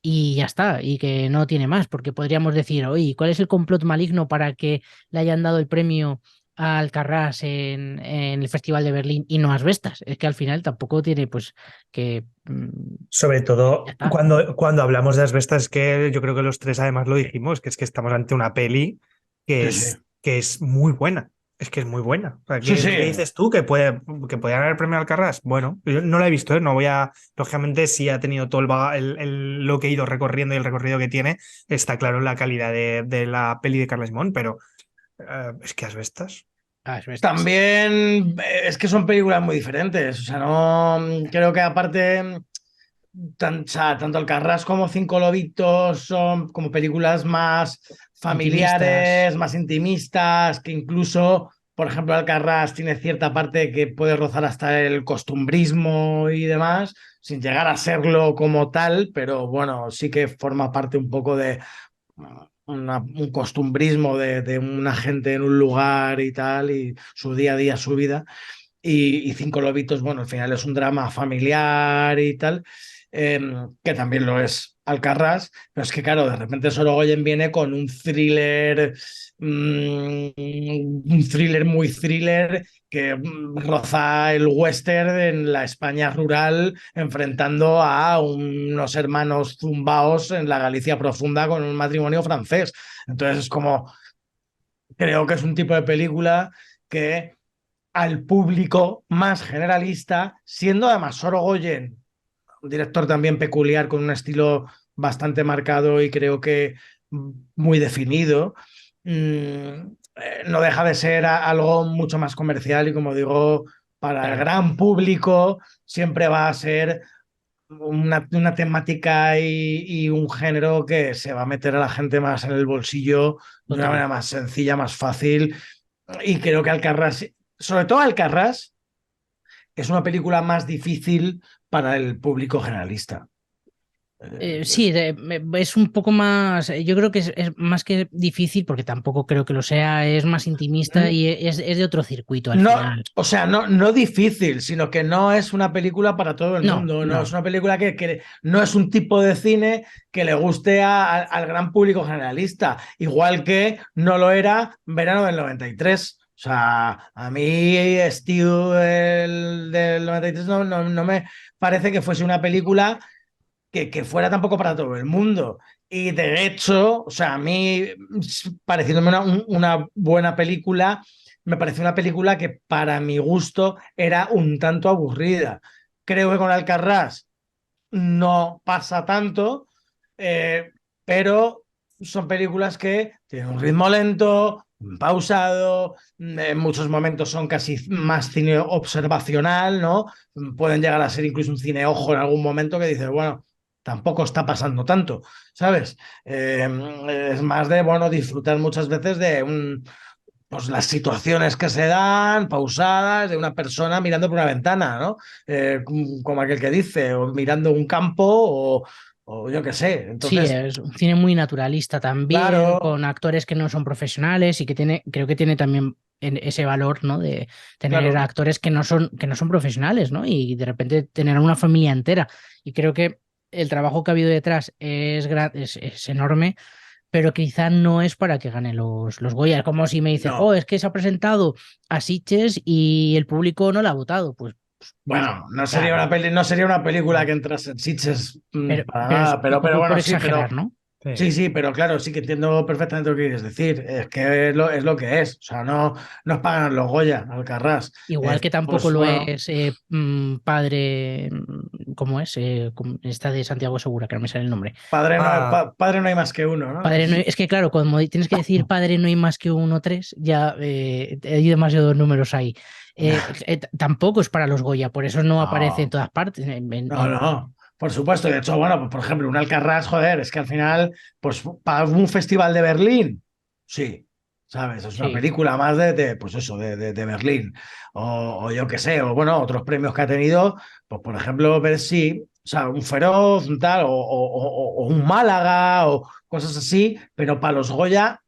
y ya está, y que no tiene más, porque podríamos decir, oye, ¿cuál es el complot maligno para que le hayan dado el premio a Alcarrás en el Festival de Berlín y no a Asbestas? Es que al final tampoco tiene, pues, que... Sobre todo ya está. cuando hablamos de Asbestas, es que yo creo que los tres además lo dijimos, que es que estamos ante una peli que Sí, es, sí. que es muy buena. Es que es muy buena. O sea, Sí, sí. ¿qué dices tú? ¿Que puede ganar el premio Alcarrás? Bueno, yo no la he visto, ¿eh? No voy a. Lógicamente, sí ha tenido todo lo que he ido recorriendo y el recorrido que tiene. Está claro la calidad de la peli de Carla Simón, pero es que Asbestas. Asbestas. También es que son películas muy diferentes. O sea, no creo que aparte, o sea, tanto Alcarrás como Cinco Lobitos son como películas más familiares, más intimistas, que incluso, por ejemplo, Alcarrás tiene cierta parte que puede rozar hasta el costumbrismo y demás, sin llegar a serlo como tal, pero bueno, sí que forma parte un poco de un costumbrismo de una gente en un lugar y tal, y su día a día, su vida. Y Cinco Lobitos, bueno, al final es un drama familiar y tal, que también lo es Alcarrás, pero es que claro, de repente Sorogoyen viene con un thriller muy thriller que roza el western en la España rural, enfrentando a unos hermanos zumbaos en la Galicia profunda con un matrimonio francés. Entonces es como, creo que es un tipo de película que al público más generalista, siendo además Sorogoyen un director también peculiar con un estilo bastante marcado y creo que muy definido, no deja de ser algo mucho más comercial y como digo, para el gran público siempre va a ser una temática y un género que se va a meter a la gente más en el bolsillo de una manera más sencilla, más fácil. Y creo que Alcarrás, sobre todo Alcarrás, es una película más difícil para el público generalista. Sí, es un poco más, yo creo que es más que difícil, porque tampoco creo que lo sea, es más intimista y es de otro circuito al final. O sea, no difícil, sino que no es una película para todo el mundo. No, es una película que no es un tipo de cine que le guste al gran público generalista, igual que no lo era Verano del 93. O sea, a mí Steve del 93 no me parece que fuese una película que fuera tampoco para todo el mundo. Y de hecho, o sea, a mí, pareciéndome una buena película, me parece una película que para mi gusto era un tanto aburrida. Creo que con Alcarrás no pasa tanto, pero son películas que tienen un ritmo lento, pausado, en muchos momentos son casi más cine observacional, ¿no? Pueden llegar a ser incluso un cine ojo en algún momento que dices, bueno, tampoco está pasando tanto, ¿sabes? Es más de, bueno, disfrutar muchas veces de pues las situaciones que se dan, pausadas, de una persona mirando por una ventana, ¿no? Como aquel que dice, o mirando un campo, o yo qué sé. Entonces, sí, es un cine muy naturalista también, claro, con actores que no son profesionales y que creo que tiene también ese valor, ¿no? De tener claro. actores que no son profesionales, ¿no? Y de repente tener una familia entera. Y creo que el trabajo que ha habido detrás es enorme, pero quizá no es para que gane los Goya. Como si me dicen, No. es que se ha presentado a Sitges y el público no la ha votado. Pues Bueno, no sería una película que entrase en Sitges para nada, pero por bueno, sí, exagerar, ¿no? Sí, pero claro, sí que entiendo perfectamente lo que quieres decir. Es que es lo que es. O sea, no es para ganar los Goya, Alcarrás. Igual que tampoco Pues, lo bueno, es padre, ¿cómo es? Esta de Santiago Segura, que no me sale el nombre. padre no hay más que uno, ¿no? Es que claro, cuando tienes que decir padre no hay más que uno, tres, ya hay demasiados números ahí. Tampoco es para los Goya, por eso no aparece en todas partes. No, por supuesto. De hecho, bueno, pues, por ejemplo, un Alcarrás, joder, es que al final, pues para un festival de Berlín, sí. ¿sabes? Es una Sí. película más pues eso, de Berlín, o yo qué sé, o bueno, otros premios que ha tenido, pues por ejemplo, ver si, o sea, un Feroz, un tal, o un Málaga, o cosas así, pero para los Goya,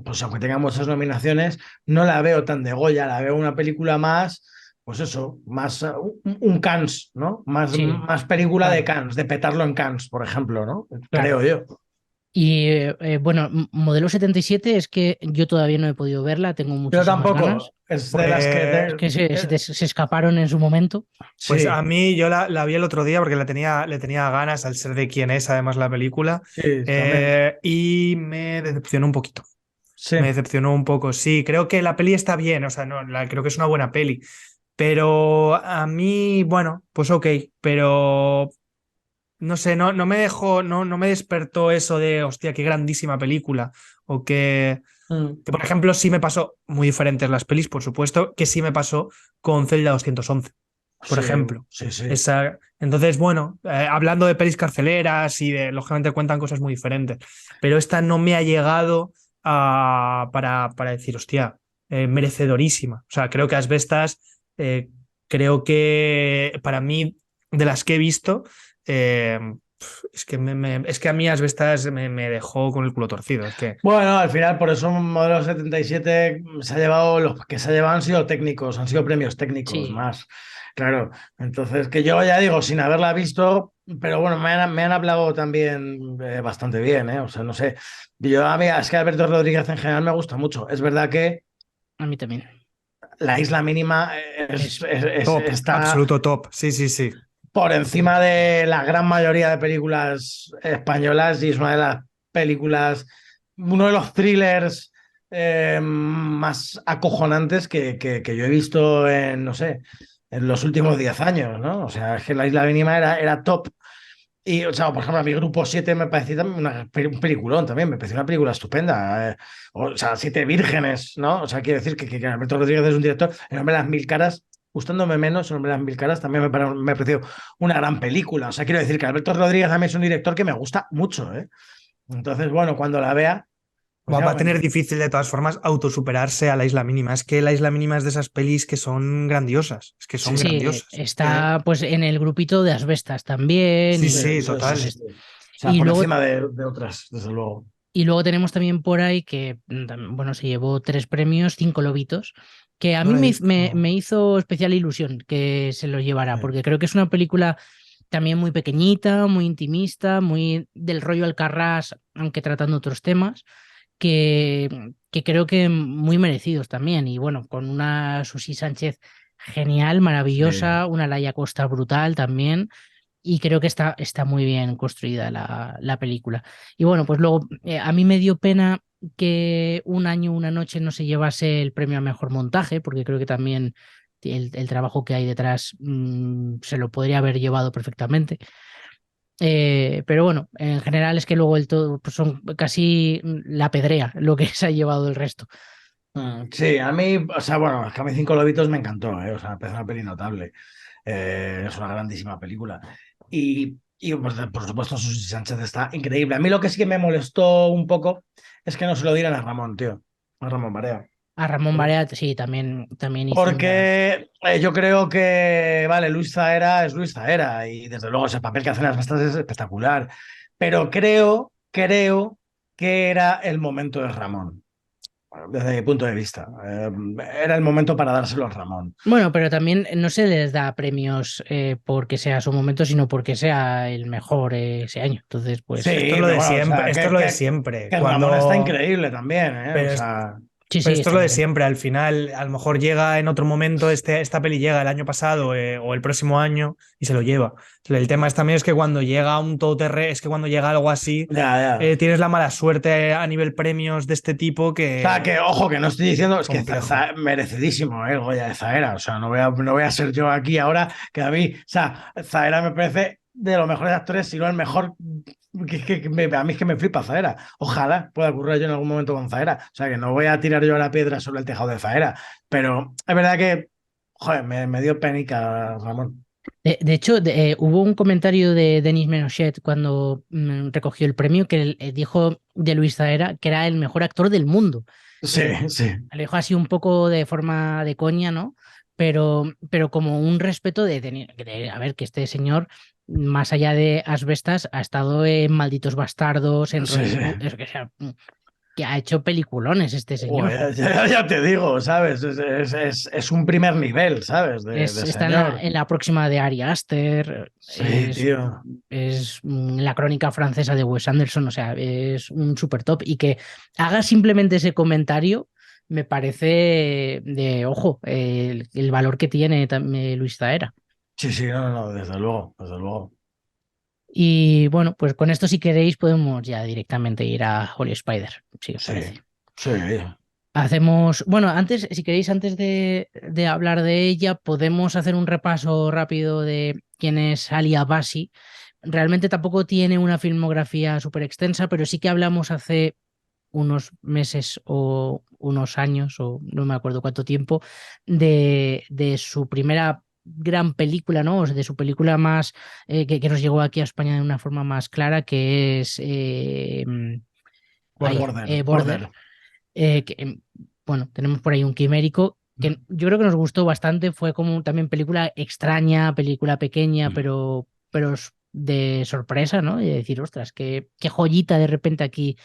pues aunque tenga muchas nominaciones, no la veo tan de Goya, la veo una película más, pues eso, más un Cannes, ¿no? Sí, Más película de Claro. Cannes, de petarlo en Cannes, por ejemplo, ¿no? claro. Creo yo. Y bueno, Modelo 77 es que yo todavía no he podido verla, tengo Yo muchísimas ganas. tampoco, es de las que... Es que se escaparon en su momento. Pues sí, a mí yo la vi el otro día porque le tenía ganas al ser de quién es además la película sí, también. y me decepcionó un poquito. Sí. Me decepcionó un poco. Sí, creo que la peli está bien, o sea, no, creo que es una buena peli. Pero a mí, bueno, pues ok, pero no sé, no me dejó, no me despertó eso de, hostia, qué grandísima película. O Mm. que, por ejemplo, sí me pasó, muy diferentes las pelis, por supuesto, que sí me pasó con Celda 211, por Sí, ejemplo. sí, sí. Entonces, bueno, hablando de pelis carceleras y lógicamente cuentan cosas muy diferentes, pero esta no me ha llegado para decir, hostia, merecedorísima. O sea, creo que Asbestas, creo que para mí, de las que he visto, eh, es que a mí Asbestas me dejó con el culo torcido. Es que Bueno, al final, por eso un modelo 77 se ha llevado, los que se ha llevado han sido técnicos, han sido premios técnicos Sí, más. Claro, entonces que yo ya digo, sin haberla visto, pero bueno, me han hablado también bastante bien, ¿eh? O sea, no sé. Yo a mí, es que Alberto Rodríguez en general me gusta mucho. Es verdad que a mí también. La Isla Mínima top, está absoluto top. Sí, sí, sí. por encima de la gran mayoría de películas españolas y es una de las películas, uno de los thrillers más acojonantes que yo he visto en, no sé, en los últimos 10 años, ¿no? O sea, es que La Isla Mínima era top. Y, o sea, por ejemplo, a mi Grupo 7 me parecía también un peliculón también, me pareció una película estupenda. O sea, Siete Vírgenes, ¿no? O sea, quiere decir que Alberto Rodríguez es un director, El hombre de las mil caras, gustándome menos, El hombre de las mil caras también me pareció una gran película. O sea, quiero decir que Alberto Rodríguez también es un director que me gusta mucho, ¿eh? Entonces, bueno, cuando la vea, pues ya Va a me... tener difícil de todas formas autosuperarse a La Isla Mínima. Es que La Isla Mínima es de esas pelis que son grandiosas. Es que son Sí, Sí, grandiosas. está pues en el grupito de Asbestas también Sí, sí, sí, sí, sí, total. sí, sí. O sea, y por luego encima de otras, desde luego. y luego tenemos también por ahí que, bueno, se llevó 3 premios, 5 lobitos, que a No mí la he visto. me hizo especial ilusión que se lo llevara, Sí. porque creo que es una película también muy pequeñita, muy intimista, muy del rollo Alcarrás, aunque tratando otros temas, que creo que muy merecidos también. Y bueno, con una Susi Sánchez genial, Sí. maravillosa, una Laia Costa brutal también. Y creo que está muy bien construida la película. Y bueno, pues luego a mí me dio pena que Un año, una noche no se llevase el premio a mejor montaje, porque creo que también el trabajo que hay detrás se lo podría haber llevado perfectamente. Pero bueno, en general es que luego el todo pues son casi la pedrea lo que se ha llevado el resto. Sí, a mí, o sea, bueno, es que a mí Cinco Lobitos me encantó, ¿eh? O sea, me parece una peli notable. Es una grandísima película. Y pues, por supuesto, Susi Sánchez está increíble. A mí lo que sí que me molestó un poco es que no se lo dieran a Ramón, tío. A Ramón Barea. A Ramón Barea sí, también hizo una... Porque yo creo que, vale, Luis Zaera es Luis Zaera y desde luego ese papel que hace en las Bastas es espectacular. Pero creo que era el momento de Ramón, bueno, desde mi punto de vista. Era el momento para dárselo a Ramón. Bueno, pero también no se les da premios porque sea su momento, sino porque sea el mejor ese año. Entonces, Sí, pues Esto es lo pero de bueno, o siempre. sea, Esto es lo de siempre. que Ramón está increíble también, ¿eh? O Pero sea, sí, Pero sí, esto es está lo muy de bien. siempre, al final, a lo mejor llega en otro momento, esta peli llega el año pasado o el próximo año y se lo lleva. El tema también es que cuando llega un todoterreno, es que cuando llega algo así, ya. tienes la mala suerte a nivel premios de este tipo O sea, que que ojo, que no estoy diciendo, es que complejo. merecidísimo, el Goya de Zaera. O sea, no voy a ser yo aquí ahora que a mí, o sea, Zaera me parece de los mejores actores, si no el mejor. A mí es que me flipa Zaera. Ojalá pueda ocurrir yo en algún momento con Zaera. O sea, que no voy a tirar yo la piedra sobre el tejado de Zaera. Pero es verdad que, joder, me dio penica, Ramón. De hecho, hubo un comentario de Denis Menochet cuando recogió el premio que dijo de Luis Zaera que era el mejor actor del mundo. Sí, sí. Lo dijo así un poco de forma de coña, ¿no? Pero como un respeto a ver, que este señor, más allá de Asbestas, ha estado en Malditos Bastardos, en Sí, sí. Robin Hood, que ha hecho peliculones este señor. Ya te digo, ¿sabes? Es un primer nivel, ¿sabes? De Está señor. en la próxima de Ari Aster, Sí, tío. es la crónica francesa de Wes Anderson, o sea, es un super top. Y que haga simplemente ese comentario me parece de ojo, el valor que tiene Luis Zaera. Sí, sí, no, desde luego, desde luego. Y bueno, pues con esto, si queréis, podemos ya directamente ir a Holy Spider, si os Sí, parece. sí. Hacemos, bueno, antes, si queréis, antes de hablar de ella, podemos hacer un repaso rápido de quién es Alia Basi. Realmente tampoco tiene una filmografía súper extensa, pero sí que hablamos hace unos meses o unos años, o no me acuerdo cuánto tiempo, de su primera gran película, ¿no? O sea, de su película más que nos llegó aquí a España de una forma más clara, que es Border. que, bueno, tenemos por ahí un quimérico que yo creo que nos gustó bastante. Fue como también película extraña, película pequeña, pero de sorpresa, ¿no? Y de decir, ostras, qué joyita de repente aquí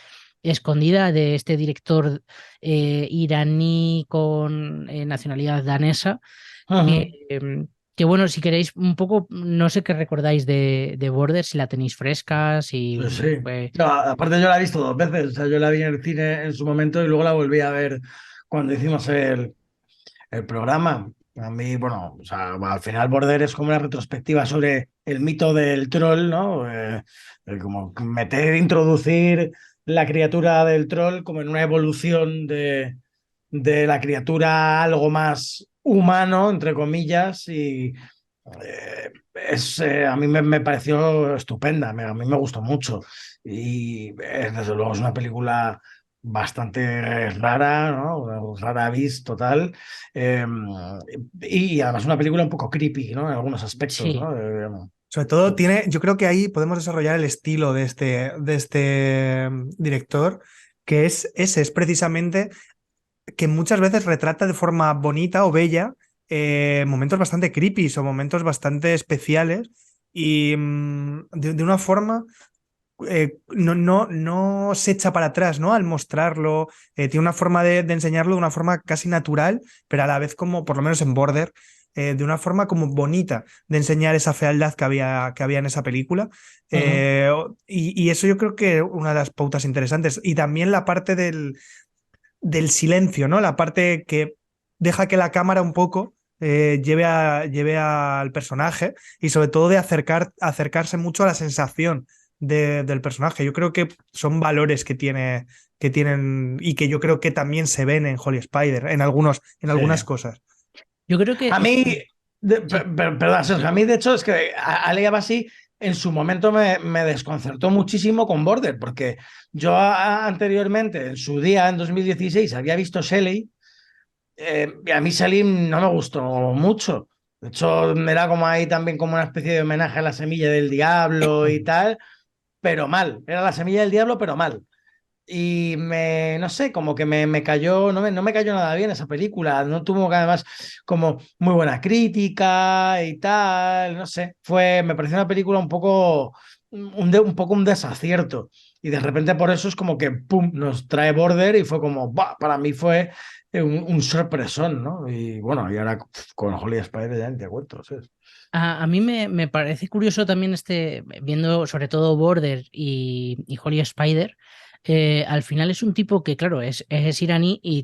escondida de este director iraní con nacionalidad danesa. Ujú. Que bueno, si queréis un poco, no sé qué recordáis de Border, si la tenéis fresca, si Sí, sí. fue... No, aparte yo la he visto dos veces, o sea, yo la vi en el cine en su momento y luego la volví a ver cuando hicimos el programa. A mí, bueno, o sea, al final Border es como una retrospectiva sobre el mito del troll, ¿no? Como introducir la criatura del troll como en una evolución de la criatura a algo más humano, entre comillas, y a mí me pareció estupenda, a mí me gustó mucho. Y desde luego es una película bastante rara, ¿no? Rara vis total. Eh, y además una película un poco creepy, ¿no? En algunos aspectos, Sí. ¿no? Sobre todo tiene, yo creo que ahí podemos desarrollar el estilo de este director, que es precisamente que muchas veces retrata de forma bonita o bella momentos bastante creepy o momentos bastante especiales y de una forma no se echa para atrás, ¿no? Al mostrarlo, tiene una forma de enseñarlo de una forma casi natural, pero a la vez como, por lo menos en Border, de una forma como bonita de enseñar esa fealdad que había en esa película. Ujú. Y eso yo creo que es una de las pautas interesantes. Y también la parte del silencio, ¿no? La parte que deja que la cámara un poco lleve al personaje y sobre todo de acercarse mucho a la sensación del personaje. Yo creo que son valores que tienen y que yo creo que también se ven en Holy Spider, en Sí. algunas cosas. Yo creo que... A mí, Sí. perdón, Sergio, a mí de hecho es que Ali Abassi en su momento me desconcertó muchísimo con Border, porque yo anteriormente, en su día, en 2016, había visto Shelley, y a mí Shelley no me gustó mucho. De hecho, era como ahí también como una especie de homenaje a la semilla del diablo y tal, pero mal. Era la semilla del diablo, pero mal. Y no sé, como que me cayó, no me cayó nada bien esa película, no tuvo además como muy buena crítica y tal, no sé, me pareció una película un poco, un poco un desacierto. Y de repente por eso es como que, ¡pum!, nos trae Border y fue como, ¡bah!, para mí fue un sorpresón, ¿no? Y bueno, y ahora con Holy Spider ya ni te cuento, ¿sabes? A mí me parece curioso también viendo sobre todo Border y Holy Spider, al final es un tipo que, claro, es iraní y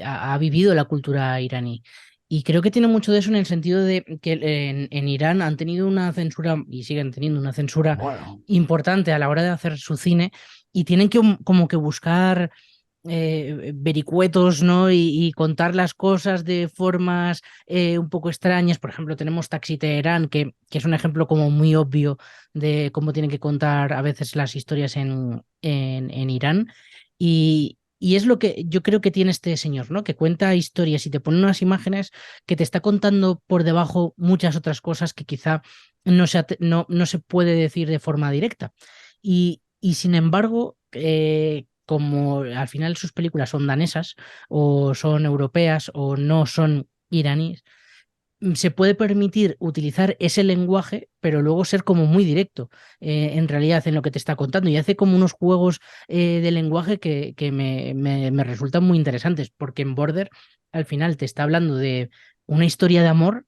ha vivido la cultura iraní. Y creo que tiene mucho de eso en el sentido de que en Irán han tenido una censura y siguen teniendo una censura Bueno, importante a la hora de hacer su cine y tienen que como que buscar vericuetos, ¿no? Y contar las cosas de formas un poco extrañas. Por ejemplo, tenemos Taxi Teherán, que es un ejemplo como muy obvio de cómo tienen que contar a veces las historias en Irán. Y Y es lo que yo creo que tiene este señor, ¿no? Que cuenta historias y te pone unas imágenes que te está contando por debajo muchas otras cosas que quizá no se puede decir de forma directa. Y sin embargo, como al final sus películas son danesas o son europeas o no son iraníes, se puede permitir utilizar ese lenguaje, pero luego ser como muy directo en realidad en lo que te está contando. Y hace como unos juegos de lenguaje que me resultan muy interesantes, porque en Border al final te está hablando de una historia de amor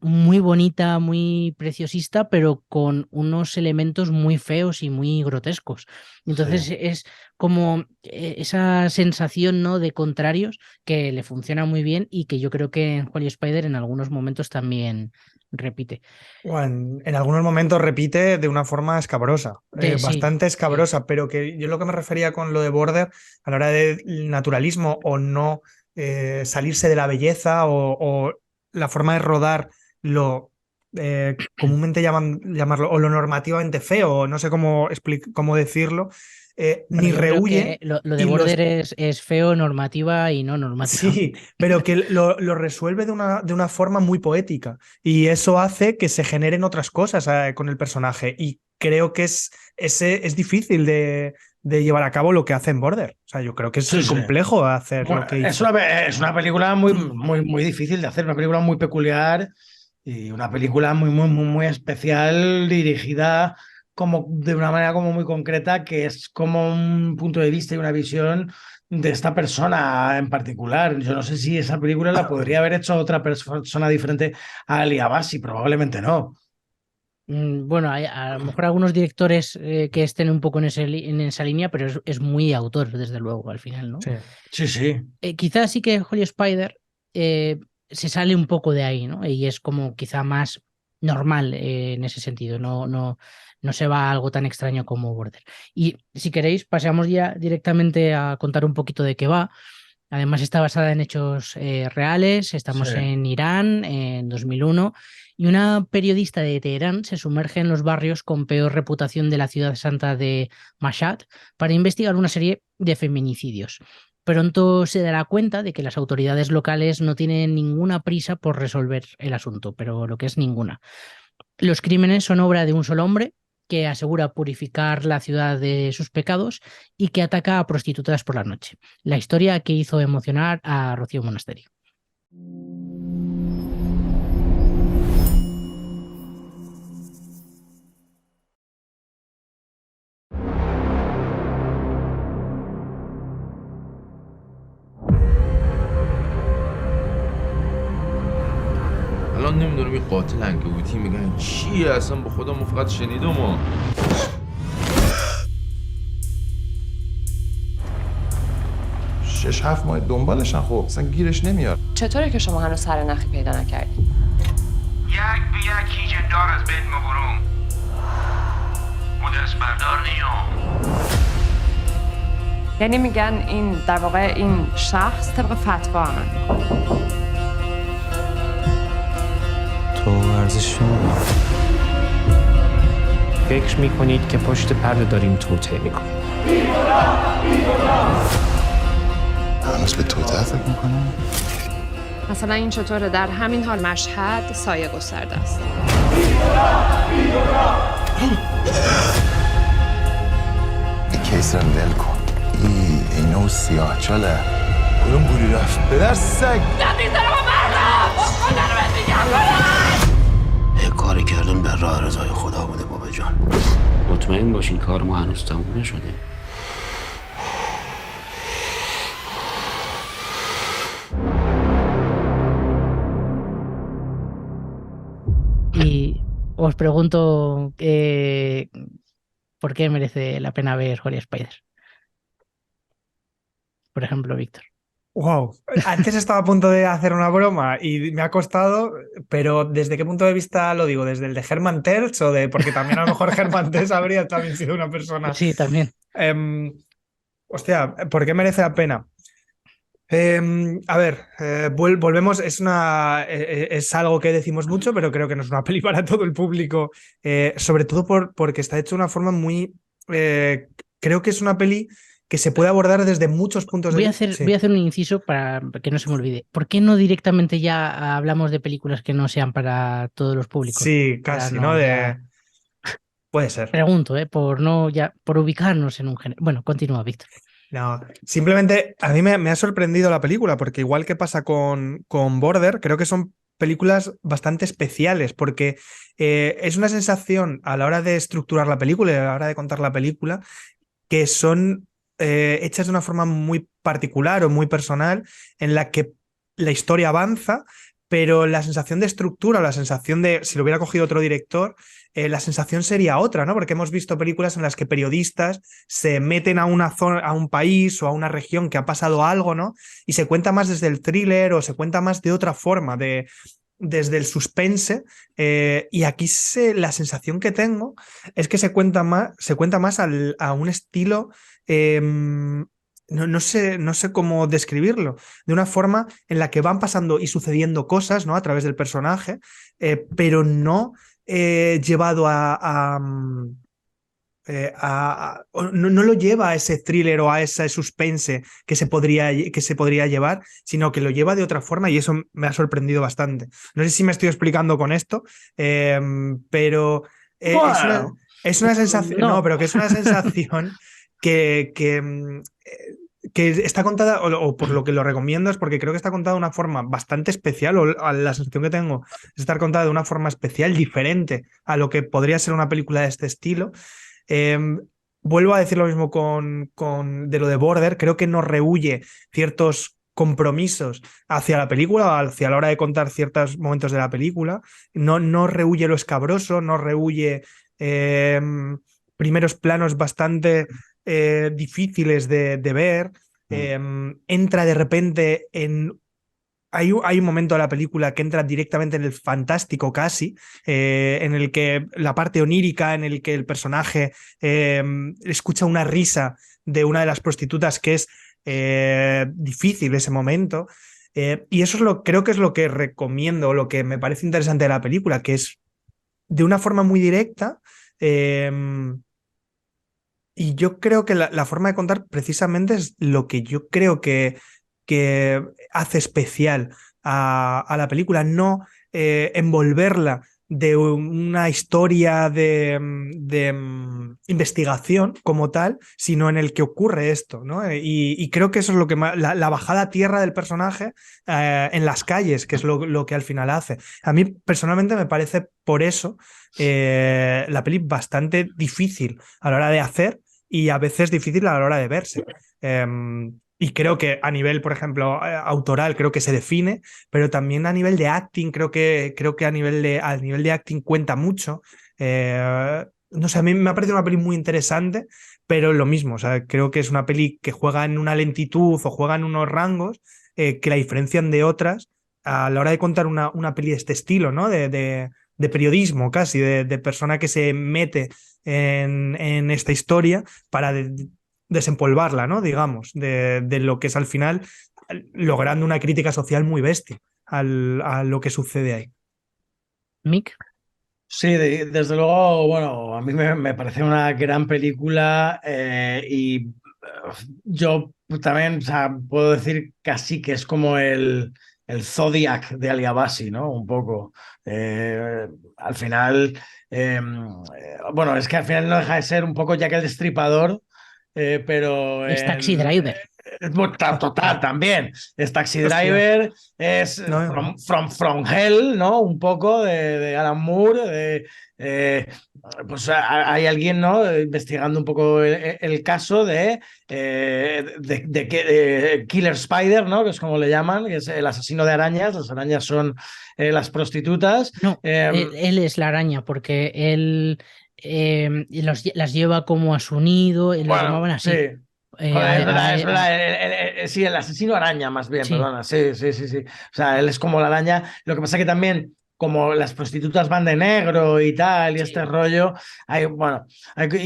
muy bonita, muy preciosista, pero con unos elementos muy feos y muy grotescos. Entonces Sí. es como esa sensación, ¿no?, de contrarios que le funciona muy bien y que yo creo que en Holy Spider en algunos momentos también repite. En algunos momentos repite de una forma escabrosa, Sí, bastante sí. escabrosa, pero que yo lo que me refería con lo de Border a la hora del naturalismo o no salirse de la belleza o la forma de rodar lo comúnmente llamarlo o lo normativamente feo, o no sé cómo decirlo, Bueno, ni yo creo rehuye que lo de y Border es feo, normativa y no normativa. Sí, pero que lo resuelve de una forma muy poética y eso hace que se generen otras cosas con el personaje y creo que es difícil de llevar a cabo lo que hace en Border. O sea, yo creo que es Sí, sí. complejo hacer Bueno, lo que hizo. es una película muy difícil de hacer, una película muy peculiar y una película muy especial, dirigida como de una manera como muy concreta, que es como un punto de vista y una visión de esta persona en particular. Yo no sé si esa película la podría haber hecho otra persona diferente a Ali Abbasi, probablemente no. Bueno, hay a lo mejor algunos directores que estén un poco en esa línea, pero es muy autor, desde luego, al final, ¿no? Sí. Sí, sí. Quizás sí que Holy Spider se sale un poco de ahí, ¿no? Y es como quizá más normal en ese sentido, no se va a algo tan extraño como Border. Y si queréis, pasamos ya directamente a contar un poquito de qué va. Además está basada en hechos reales, estamos Sí. en Irán en 2001 y una periodista de Teherán se sumerge en los barrios con peor reputación de la ciudad santa de Mashhad para investigar una serie de feminicidios. Pronto se dará cuenta de que las autoridades locales no tienen ninguna prisa por resolver el asunto, pero lo que es ninguna. Los crímenes son obra de un solo hombre que asegura purificar la ciudad de sus pecados y que ataca a prostitutas por la noche. La historia que hizo emocionar a Rocío Monasterio. الان نمیدونم این قاتل انگبوتی میگن چیه اصلا با خدا ما فقط شنیدم و شش هفت ماه دنبالشن خب اصلا گیرش نمیاد. چطوره که شما هنوز سر نخی پیدا نکردی؟ یک به یک هیچ دار از بین مبروم او دست بردار نیام. یعنی میگن این در واقع این شخص طبق فتوا عمل میکنه. تو ورزش فکر میکنید که پشت پرده داریم توطئه میکنیم. هنوز به توطئه فکر میکنم؟ مثلا این چطوره در همین حال مشهد سایه گسترده است. این کیس رو ول کن. اینو سیاه چاله. کدوم گوری رفت؟ پدر سگ! یه کاری کردم در راه رضای خدا بوده بابا جان. مطمئن باشین کار ما هنوز تموم نشده. Y os pregunto ¿por qué merece la pena ver Holy Spider? Por ejemplo, Víctor. Wow, antes estaba a punto de hacer una broma y me ha costado, pero ¿desde qué punto de vista lo digo? ¿Desde el de Herman Terz o de...? Porque también a lo mejor Herman Terz habría también sido una persona... Sí, también. Hostia, ¿por qué merece la pena? A ver, volvemos, es algo que decimos mucho, pero creo que no es una peli para todo el público, sobre todo porque está hecho de una forma muy... creo que es una peli que se puede abordar desde muchos puntos de Voy a vista. hacer, voy a hacer un inciso para que no se me olvide. ¿Por qué no directamente ya hablamos de películas que no sean para todos los públicos? Sí, Para casi, no ¿no? ya- Puede ser. Pregunto, por ubicarnos en un género. Bueno, continúa, Víctor. No, simplemente a mí me ha sorprendido la película, porque igual que pasa con Border, creo que son películas bastante especiales, porque es una sensación a la hora de estructurar la película y a la hora de contar la película, que son hechas de una forma muy particular o muy personal, en la que la historia avanza, pero la sensación de estructura, la sensación de, si lo hubiera cogido otro director, la sensación sería otra, ¿no? Porque hemos visto películas en las que periodistas se meten a una zona, a un país o a una región que ha pasado algo, ¿no? Y se cuenta más desde el thriller o se cuenta más de otra forma, desde el suspense, y aquí la sensación que tengo es que se cuenta más a un estilo, no sé cómo describirlo, de una forma en la que van pasando y sucediendo cosas, ¿no? A través del personaje, pero no llevado no lo lleva a ese thriller o a ese suspense que se podría llevar, sino que lo lleva de otra forma, y eso me ha sorprendido bastante. No sé si me estoy explicando con esto, pero Bueno, es una sensación, no. pero que es una sensación que está contada, o por lo que lo recomiendo, es porque creo que está contada de una forma bastante especial, o la sensación que tengo es estar contada de una forma especial, diferente a lo que podría ser una película de este estilo. Vuelvo a decir lo mismo de lo de Border. Creo que no rehúye ciertos compromisos hacia la película, hacia la hora de contar ciertos momentos de la película. No rehúye lo escabroso, no rehúye primeros planos bastante difíciles de ver. Entra de repente en... Hay un momento de la película que entra directamente en el fantástico casi, en el que la parte onírica, en el que el personaje escucha una risa de una de las prostitutas, que es difícil ese momento. Y eso creo que es lo que recomiendo, lo que me parece interesante de la película, que es de una forma muy directa. Y yo creo que la forma de contar precisamente es lo que yo creo que hace especial a la película, no envolverla de una historia de investigación como tal, sino en el que ocurre esto, ¿no? Y creo que eso es lo que la bajada a tierra del personaje en las calles, que es lo que al final hace. A mí personalmente me parece por eso la peli bastante difícil a la hora de hacer y a veces difícil a la hora de verse. Y creo que a nivel, por ejemplo, autoral, creo que se define, pero también a nivel de acting, creo que a nivel de acting cuenta mucho. No sé, a mí me ha parecido una peli muy interesante, pero lo mismo, o sea, creo que es una peli que juega en una lentitud o juega en unos rangos que la diferencian de otras a la hora de contar una peli de este estilo, ¿no? De periodismo casi, de persona que se mete en esta historia para desempolvarla, ¿no? Digamos, de lo que es al final, logrando una crítica social muy bestia a lo que sucede ahí. Mick. Sí, desde luego, bueno, a mí me parece una gran película y yo también, o sea, puedo decir casi que es como el Zodiac de Ali Abbasi, ¿no? Un poco. Al final, bueno, es que al final no deja de ser un poco Jack el Destripador, pero... Es Taxi Driver. Total, también. Es Taxi Driver, es From Hell, ¿no? Un poco de Alan Moore. Pues hay alguien, ¿no? Investigando un poco el caso de Killer Spider, ¿no? Que es como le llaman, que es el asesino de arañas. Las arañas son las prostitutas. No, él es la araña, porque él las lleva como a su nido, y lo llamaban así. Sí. Es verdad. Sí, el asesino araña, más bien, Sí. perdona. Sí. O sea, él es como la araña. Lo que pasa que también, como las prostitutas van de negro y tal, y este rollo,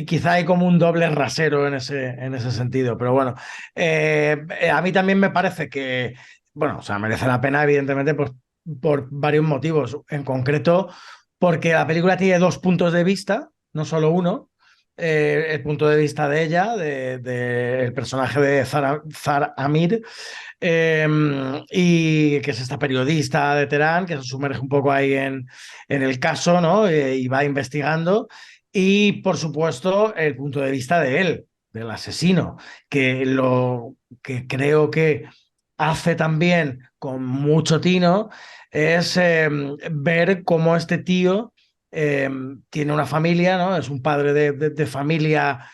quizá hay como un doble rasero en ese sentido. Pero bueno, a mí también me parece que, bueno, o sea, merece la pena, evidentemente, por varios motivos. En concreto, porque la película tiene dos puntos de vista, no solo uno. el punto de vista de ella, del personaje de Zara Amir, y que es esta periodista de Teherán que se sumerge un poco ahí en el caso, ¿no? Y va investigando. Y, por supuesto, el punto de vista de él, del asesino, que lo que creo que hace también con mucho tino es ver cómo este tío tiene una familia, ¿no? Es un padre de familia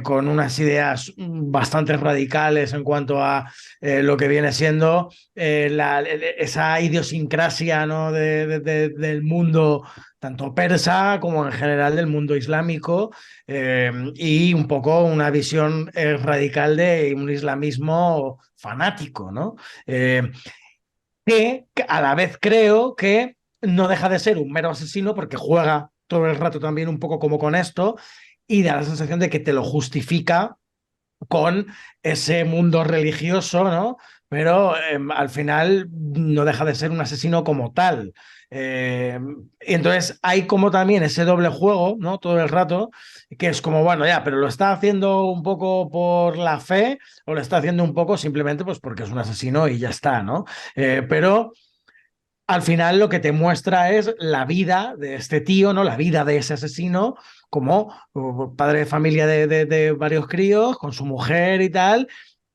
con unas ideas bastante radicales en cuanto a lo que viene siendo esa idiosincrasia, ¿no? del mundo tanto persa como en general del mundo islámico, y un poco una visión radical de un islamismo fanático, ¿no? Que a la vez creo que no deja de ser un mero asesino porque juega todo el rato también un poco como con esto y da la sensación de que te lo justifica con ese mundo religioso, ¿no? Pero al final no deja de ser un asesino como tal. Y entonces hay como también ese doble juego, ¿no? Todo el rato, que es como, bueno, ya, pero lo está haciendo un poco por la fe o lo está haciendo un poco simplemente pues porque es un asesino y ya está, ¿no? Pero al final lo que te muestra es la vida de este tío, ¿no? La vida de ese asesino como padre de familia de varios críos, con su mujer y tal,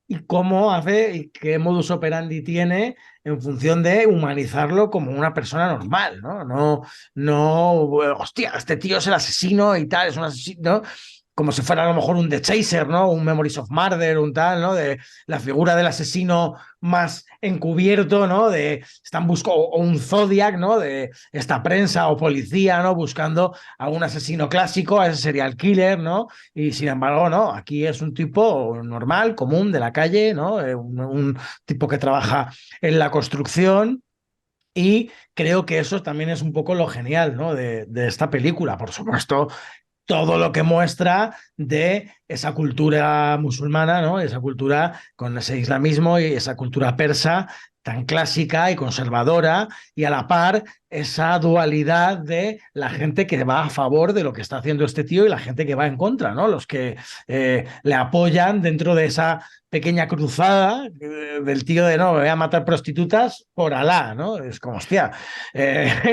y cómo hace y qué modus operandi tiene en función de humanizarlo como una persona normal, ¿no? No, hostia, este tío es el asesino y tal, es un asesino, ¿no? Como si fuera a lo mejor un The Chaser, ¿no? Un Memories of Murder, un tal, ¿no? De la figura del asesino más encubierto, ¿no? De están buscando, o un Zodiac, ¿no? De esta prensa o policía, ¿no? Buscando a un asesino clásico, a ese serial killer, ¿no? Y sin embargo, no, aquí es un tipo normal, común, de la calle, ¿no? Un tipo que trabaja en la construcción. Y creo que eso también es un poco lo genial, ¿no? de esta película, por supuesto todo lo que muestra de esa cultura musulmana, ¿no? Esa cultura con ese islamismo y esa cultura persa tan clásica y conservadora, y a la par esa dualidad de la gente que va a favor de lo que está haciendo este tío y la gente que va en contra, ¿no? Los que le apoyan dentro de esa pequeña cruzada del tío de no, me voy a matar prostitutas por Alá, ¿no? Es como, hostia,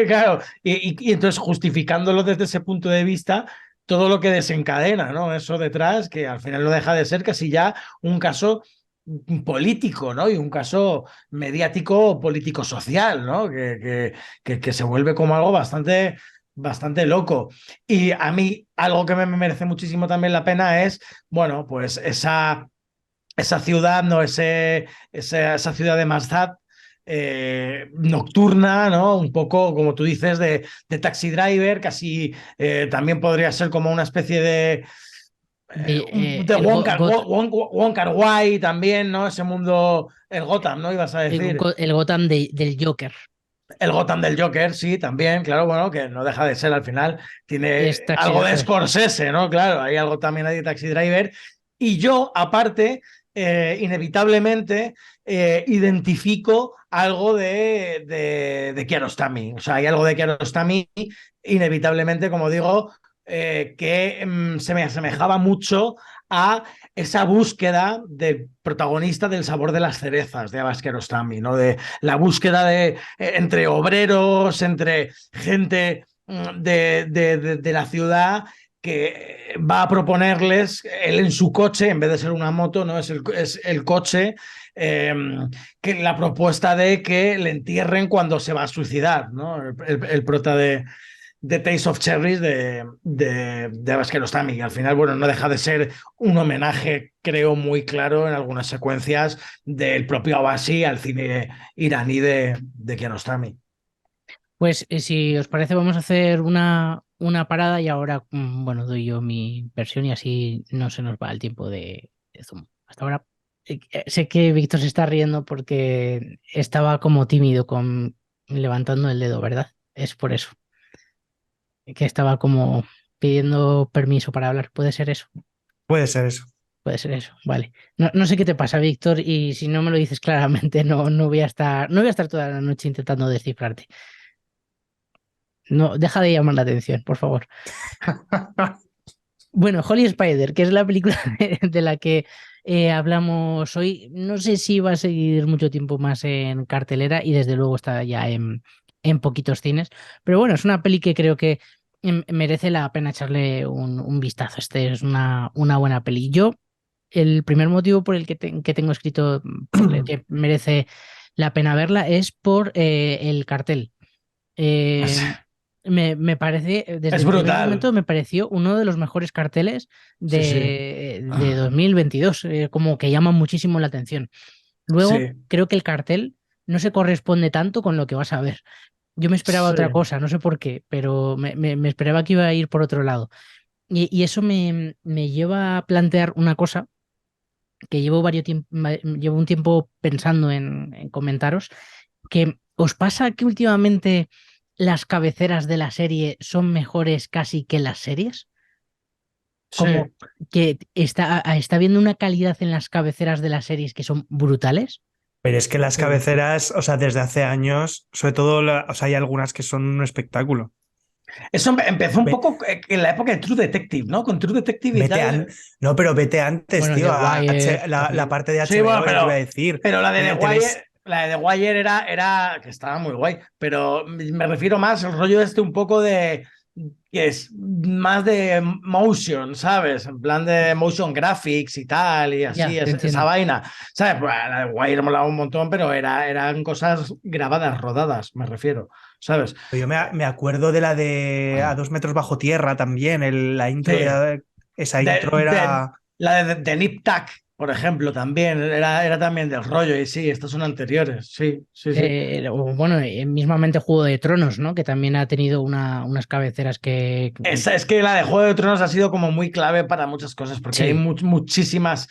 claro, y entonces justificándolo desde ese punto de vista, todo lo que desencadena, ¿no? Eso detrás, que al final no deja de ser casi ya un caso político, ¿no? Y un caso mediático político-social, ¿no? Que se vuelve como algo bastante loco. Y a mí algo que me merece muchísimo también la pena es, bueno, pues esa ciudad, ¿no? Esa ciudad de Masdad, nocturna, ¿no? Un poco, como tú dices, de Taxi Driver, casi también podría ser como una especie de Wong Kar-wai también, ¿no? Ese mundo, el Gotham, ¿no? Ibas a decir. El Gotham del Joker. El Gotham del Joker, sí, también, claro, bueno, que no deja de ser al final, tiene algo de Scorsese, ¿no? Claro, hay algo también ahí de Taxi Driver. Y yo, aparte, inevitablemente identifico algo de Kiarostami. O sea, hay algo de Kiarostami, inevitablemente, como digo, que se me asemejaba mucho a esa búsqueda del protagonista del sabor de las cerezas de Abbas Kiarostami, ¿no? De la búsqueda entre obreros, entre gente de la ciudad que va a proponerles, él en su coche, en vez de ser una moto, ¿no? Es el coche, que la propuesta de que le entierren cuando se va a suicidar, ¿no? El prota de Taste of Cherries de Abbas Kiarostami. Al final, bueno, no deja de ser un homenaje, creo, muy claro en algunas secuencias del propio Abbasi al cine iraní de Kiarostami. Pues si os parece, vamos a hacer una parada y ahora, bueno, doy yo mi versión y así no se nos va el tiempo de Zoom. Hasta ahora sé que Víctor se está riendo porque estaba como tímido levantando el dedo, ¿verdad? Es por eso. Que estaba como pidiendo permiso para hablar. ¿Puede ser eso? Puede ser eso. Puede ser eso, vale. No sé qué te pasa, Víctor, y si no me lo dices claramente, no voy a estar toda la noche intentando descifrarte. No, deja de llamar la atención, por favor. Bueno, Holy Spider, que es la película de la que hablamos hoy, no sé si va a seguir mucho tiempo más en cartelera y desde luego está ya en poquitos cines, pero bueno, es una peli que creo que merece la pena echarle un vistazo. Este es una buena peli. Yo, el primer motivo por el que tengo escrito por el que merece la pena verla es por el cartel. Me parece, desde Es el primer brutal. momento me pareció uno de los mejores carteles de 2022, como que llama muchísimo la atención. Luego, Sí. creo que el cartel no se corresponde tanto con lo que vas a ver. Yo me esperaba Sí. otra cosa, no sé por qué, pero me esperaba que iba a ir por otro lado. Y eso me lleva a plantear una cosa que llevo un tiempo pensando en comentaros, que ¿os pasa que últimamente las cabeceras de la serie son mejores casi que las series? Como que está habiendo una calidad en las cabeceras de las series que son brutales. Pero es que las cabeceras, o sea, desde hace años, sobre todo, o sea, hay algunas que son un espectáculo. Eso empezó un poco en la época de True Detective, ¿no? Con True Detective y tal. No, pero vete antes, Bueno, tío, The Wire, la parte de HBO, Sí, bueno, te iba a decir. pero la de Te The ves- Wire, la de The Wire era que estaba muy guay, pero me refiero más al rollo este un poco de que es más de motion, ¿sabes? En plan de motion graphics y tal, y así, Ya, te esa entiendo. vaina. ¿Sabes? Pues la de Wire molaba un montón, pero eran cosas grabadas, rodadas, me refiero, ¿sabes? Yo me acuerdo de la de A 2 metros bajo tierra también, la intro Sí. esa intro era... La de Nip Tuck, por ejemplo, también era también del rollo, y sí, estas son anteriores, sí. O bueno, mismamente Juego de Tronos, ¿no? Que también ha tenido unas cabeceras que... Es que la de Juego de Tronos ha sido como muy clave para muchas cosas, porque Sí. hay muchísimas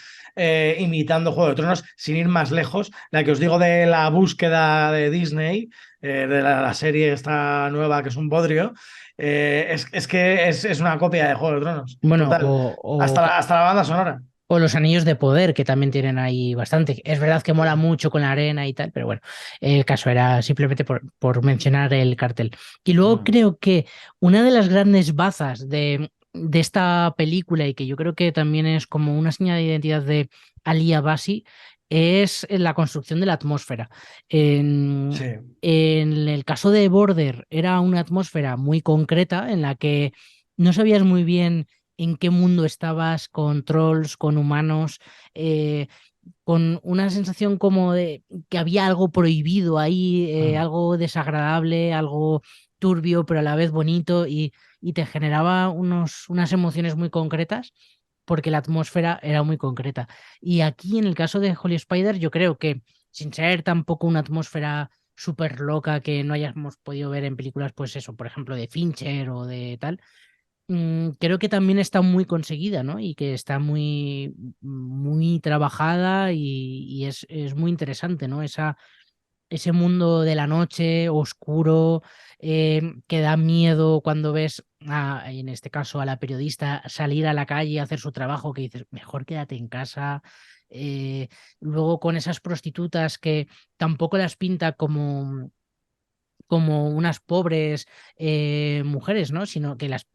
imitando Juego de Tronos, sin ir más lejos. La que os digo de la búsqueda de Disney, de la serie esta nueva que es un bodrio, es que es una copia de Juego de Tronos. Bueno, Total. Hasta la banda sonora. o los Anillos de Poder, que también tienen ahí bastante. Es verdad que mola mucho con la arena y tal, pero bueno, el caso era simplemente por mencionar el cartel. Y luego creo que una de las grandes bazas de esta película, y que yo creo que también es como una señal de identidad de Ali Abbasi, es la construcción de la atmósfera. En el caso de Border era una atmósfera muy concreta en la que no sabías muy bien en qué mundo estabas, con trolls, con humanos, con una sensación como de que había algo prohibido ahí, algo desagradable, algo turbio, pero a la vez bonito, y te generaba unas emociones muy concretas porque la atmósfera era muy concreta. Y aquí, en el caso de Holy Spider, yo creo que, sin ser tampoco una atmósfera súper loca que no hayamos podido ver en películas, pues eso, por ejemplo, de Fincher o de tal, creo que también está muy conseguida, ¿no? Y que está muy, muy trabajada y es muy interesante, ¿no? Ese mundo de la noche oscuro, que da miedo cuando ves, en este caso, a la periodista salir a la calle a hacer su trabajo, que dices, mejor quédate en casa. Luego con esas prostitutas que tampoco las pinta como unas pobres mujeres, ¿no? Sino que las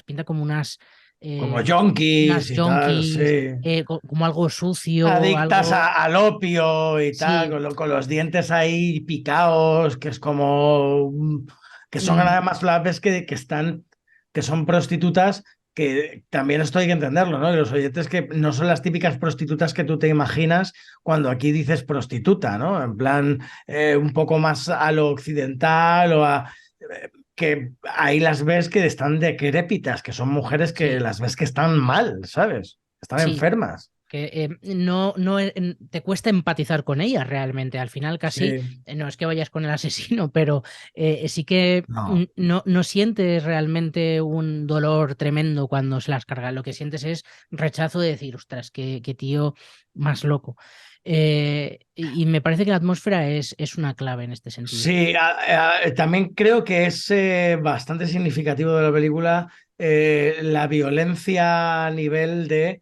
pinta como unas... Como junkies unas y tal, junkies, sí. como algo sucio, Adictas algo... al opio y tal, Sí. con los dientes ahí picados, que es como... que son además las ves que son prostitutas, que también esto hay que entenderlo, ¿no? Y los oyentes que no son las típicas prostitutas que tú te imaginas cuando aquí dices prostituta, ¿no? En plan, un poco más a lo occidental o a... que ahí las ves que están decrépitas, que son mujeres que las ves que están mal, ¿sabes? Están Sí. enfermas. Que no te cuesta empatizar con ellas realmente. Al final casi, no es que vayas con el asesino, pero sí que no sientes realmente un dolor tremendo cuando se las carga. Lo que sientes es rechazo de decir, ostras, qué tío más loco. Y me parece que la atmósfera es una clave en este sentido. Sí, también creo que es bastante significativo de la película la violencia a nivel de,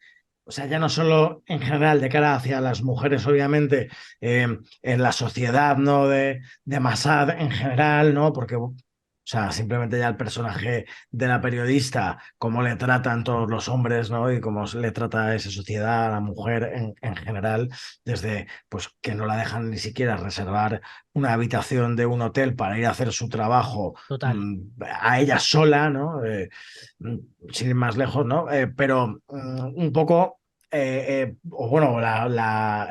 o sea, ya no solo en general de cara hacia las mujeres, obviamente, en la sociedad, ¿no? De Masad en general, ¿no? Porque sea, simplemente ya el personaje de la periodista, cómo le tratan todos los hombres, ¿no? Y cómo le trata a esa sociedad, a la mujer en general, desde pues que no la dejan ni siquiera reservar una habitación de un hotel para ir a hacer su trabajo a ella sola, ¿no? Sin ir más lejos, ¿no? Pero un poco, o bueno, la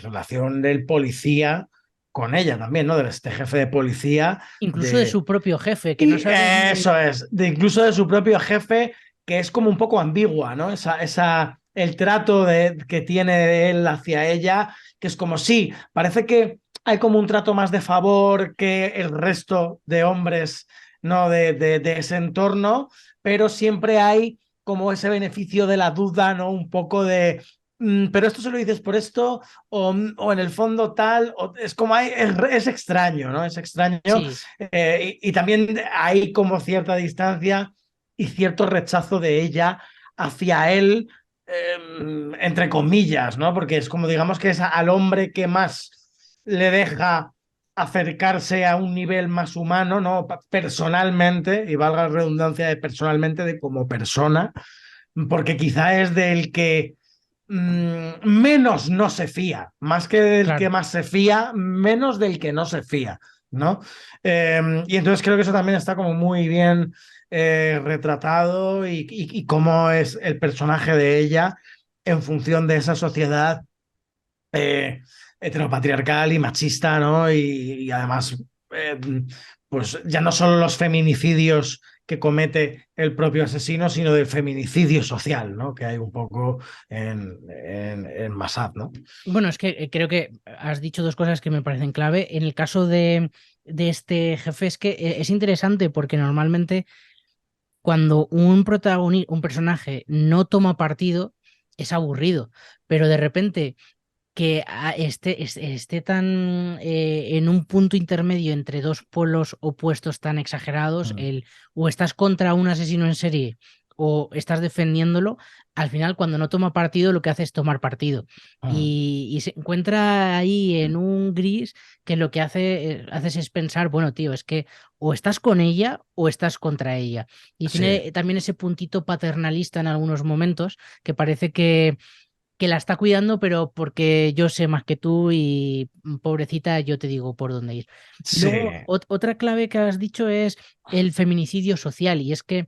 relación del policía con ella también, ¿no? De este jefe de policía. Incluso de su propio jefe, que no sabe... Eso es, incluso de su propio jefe, que es como un poco ambigua, ¿no? El trato que tiene él hacia ella, que es como, sí, parece que hay como un trato más de favor que el resto de hombres, ¿no? De ese entorno, pero siempre hay como ese beneficio de la duda, ¿no? Un poco de... pero esto se lo dices por esto, o en el fondo tal, es como es extraño, ¿no? Es extraño. Sí. Y también hay como cierta distancia y cierto rechazo de ella hacia él, entre comillas, ¿no? Porque es como, digamos que es al hombre que más le deja acercarse a un nivel más humano, ¿no? Personalmente, y valga la redundancia de personalmente, de como persona, porque quizá es del que menos no se fía, más que del que más se fía, menos del que no se fía, ¿no? Y entonces creo que eso también está como muy bien retratado y cómo es el personaje de ella en función de esa sociedad heteropatriarcal y machista, ¿no? Y además, pues ya no solo los feminicidios que comete el propio asesino, sino del feminicidio social, ¿no? Que hay un poco en Masad, ¿no? Bueno, es que creo que has dicho dos cosas que me parecen clave. En el caso de este jefe es que es interesante porque normalmente cuando un personaje no toma partido es aburrido, pero de repente que esté tan en un punto intermedio entre dos polos opuestos tan exagerados, o estás contra un asesino en serie o estás defendiéndolo, al final cuando no toma partido lo que hace es tomar partido. Y se encuentra ahí en un gris que lo que haces es pensar, bueno, tío, es que o estás con ella o estás contra ella. Y tiene también ese puntito paternalista en algunos momentos que parece que la está cuidando, pero porque yo sé más que tú y pobrecita, yo te digo por dónde ir. Sí. Luego, otra clave que has dicho es el feminicidio social, y es que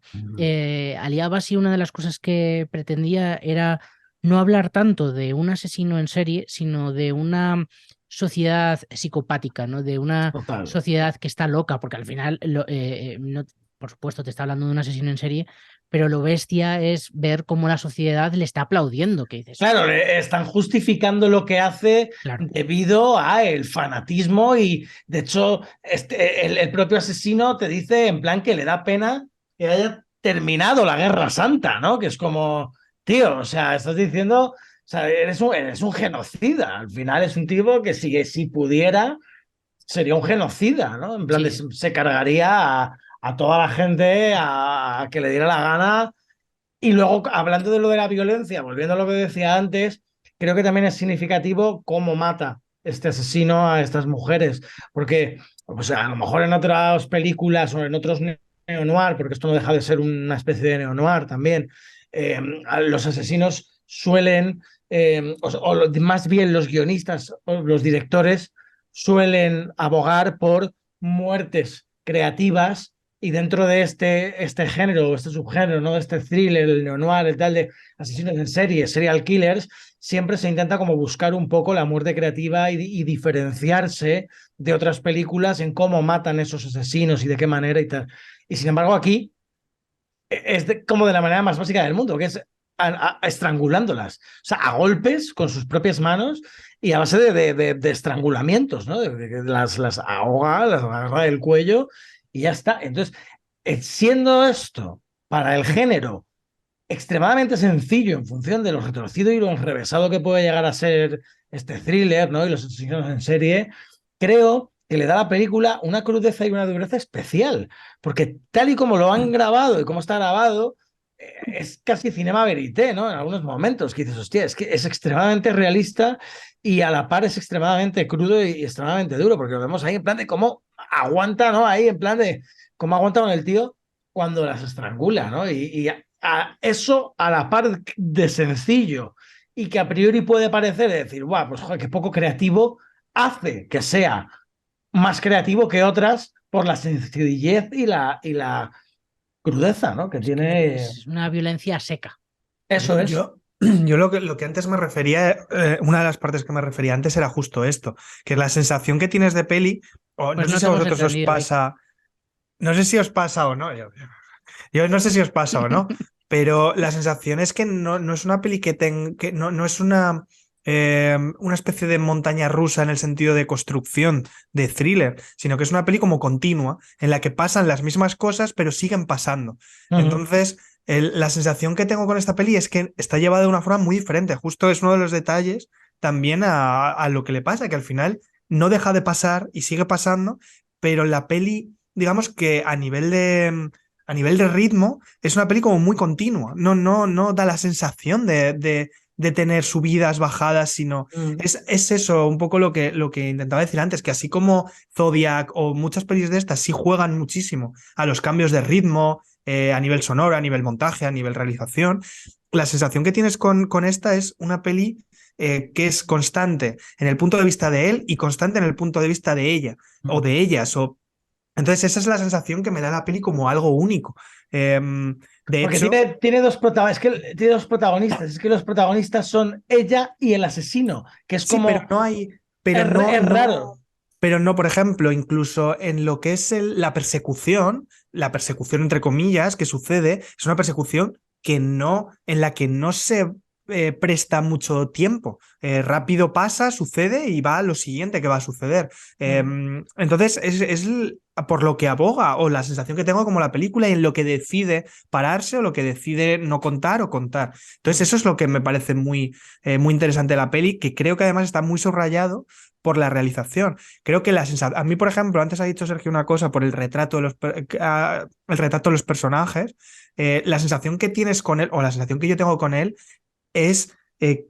Ali Abbasi, una de las cosas que pretendía era no hablar tanto de un asesino en serie, sino de una sociedad psicopática, ¿no? De una sociedad que está loca, porque al final, no, por supuesto, te está hablando de un asesino en serie, pero lo bestia es ver cómo la sociedad le está aplaudiendo. ¿Qué dices? Claro, están justificando lo que hace debido a el fanatismo y, de hecho, el propio asesino te dice en plan que le da pena que haya terminado la Guerra Santa, ¿no? Que es como, tío, o sea, estás diciendo, o sea, eres un genocida. Al final es un tipo que si pudiera, sería un genocida, ¿no? En plan, se cargaría a toda la gente a que le diera la gana. Y luego, hablando de lo de la violencia, volviendo a lo que decía antes, creo que también es significativo cómo mata este asesino a estas mujeres, porque pues, a lo mejor en otras películas o en otros neo-noir, porque esto no deja de ser una especie de neo-noir también, los asesinos suelen, más bien los guionistas o los directores suelen abogar por muertes creativas. Y dentro de este género, este subgénero, ¿no? Este thriller, el neo-noir, el tal de asesinos en serie, serial killers, siempre se intenta como buscar un poco la muerte creativa y diferenciarse de otras películas en cómo matan esos asesinos y de qué manera y tal. Y sin embargo aquí es como de la manera más básica del mundo, que es estrangulándolas. O sea, a golpes con sus propias manos y a base de estrangulamientos, ¿no? Las ahoga, las agarra del cuello. Y ya está. Entonces, siendo esto para el género extremadamente sencillo en función de lo retorcido y lo enrevesado que puede llegar a ser este thriller, ¿no? Y los asesinos en serie, creo que le da a la película una crudeza y una dureza especial. Porque tal y como lo han grabado y cómo está grabado, es casi cinema verité, ¿no? En algunos momentos que dices, hostia, es que es extremadamente realista y a la par es extremadamente crudo y extremadamente duro, porque lo vemos ahí en plan de cómo aguanta, ¿no? Ahí en plan de cómo aguanta con el tío cuando las estrangula, ¿no? Eso a la par de sencillo y que a priori puede parecer decir, guau, pues joder, qué poco creativo, hace que sea más creativo que otras por la sencillez y la crudeza, ¿no? Que tiene. Es una violencia seca. Eso es. Yo lo que antes me refería, una de las partes que me refería antes era justo esto, que la sensación que tienes de peli, o Pues no sé si a vosotros os pasa, no sé si os pasa o no, yo no sé si os pasa o no, pero la sensación es que no es una peli que no es una especie de montaña rusa en el sentido de construcción, de thriller, sino que es una peli como continua, en la que pasan las mismas cosas, pero siguen pasando. Entonces, la sensación que tengo con esta peli es que está llevada de una forma muy diferente. Justo es uno de los detalles también a lo que le pasa, que al final no deja de pasar y sigue pasando, pero la peli, digamos que a nivel de ritmo, es una peli como muy continua. No da la sensación de tener subidas, bajadas, sino es eso un poco lo que intentaba decir antes, que así como Zodiac o muchas pelis de estas sí juegan muchísimo a los cambios de ritmo, a nivel sonoro, a nivel montaje, a nivel realización, la sensación que tienes con esta es una peli que es constante en el punto de vista de él y constante en el punto de vista de ella o de ellas. Entonces esa es la sensación que me da la peli como algo único. De Porque hecho, tiene dos protagonistas. Es que los protagonistas son ella y el asesino, que es sí, como. pero no hay. Pero es raro. Pero no, por ejemplo, incluso en lo que es la persecución entre comillas que sucede, es una persecución en la que no se presta mucho tiempo. Rápido pasa, sucede y va a lo siguiente que va a suceder. Entonces, es por lo que aboga, o la sensación que tengo como la película, y en lo que decide pararse o lo que decide no contar o contar. Entonces, eso es lo que me parece muy interesante de la peli, que creo que además está muy subrayado por la realización. Creo que a mí, por ejemplo, antes ha dicho Sergio una cosa por el retrato de los personajes, la sensación que tienes con él, o la sensación que yo tengo con él, es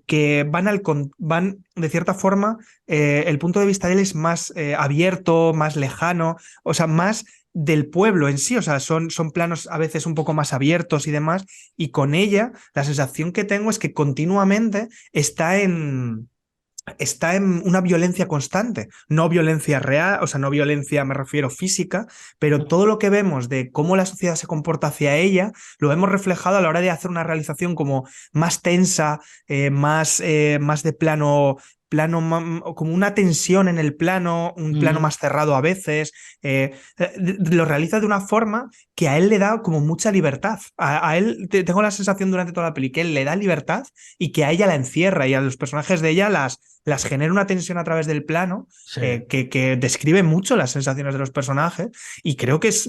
que van de cierta forma, el punto de vista de él es más abierto, más lejano, o sea, más del pueblo en sí, o sea, son planos a veces un poco más abiertos y demás, y con ella la sensación que tengo es que continuamente está en una violencia constante, no violencia real, o sea, no violencia me refiero física, pero todo lo que vemos de cómo la sociedad se comporta hacia ella, lo hemos reflejado a la hora de hacer una realización como más tensa, más de plano, como una tensión en el plano, un plano más cerrado a veces, lo realiza de una forma que a él le da como mucha libertad. A él tengo la sensación durante toda la peli que él le da libertad y que a ella la encierra, y a los personajes de ella las genera una tensión a través del plano, Sí. que describe mucho las sensaciones de los personajes, y creo que es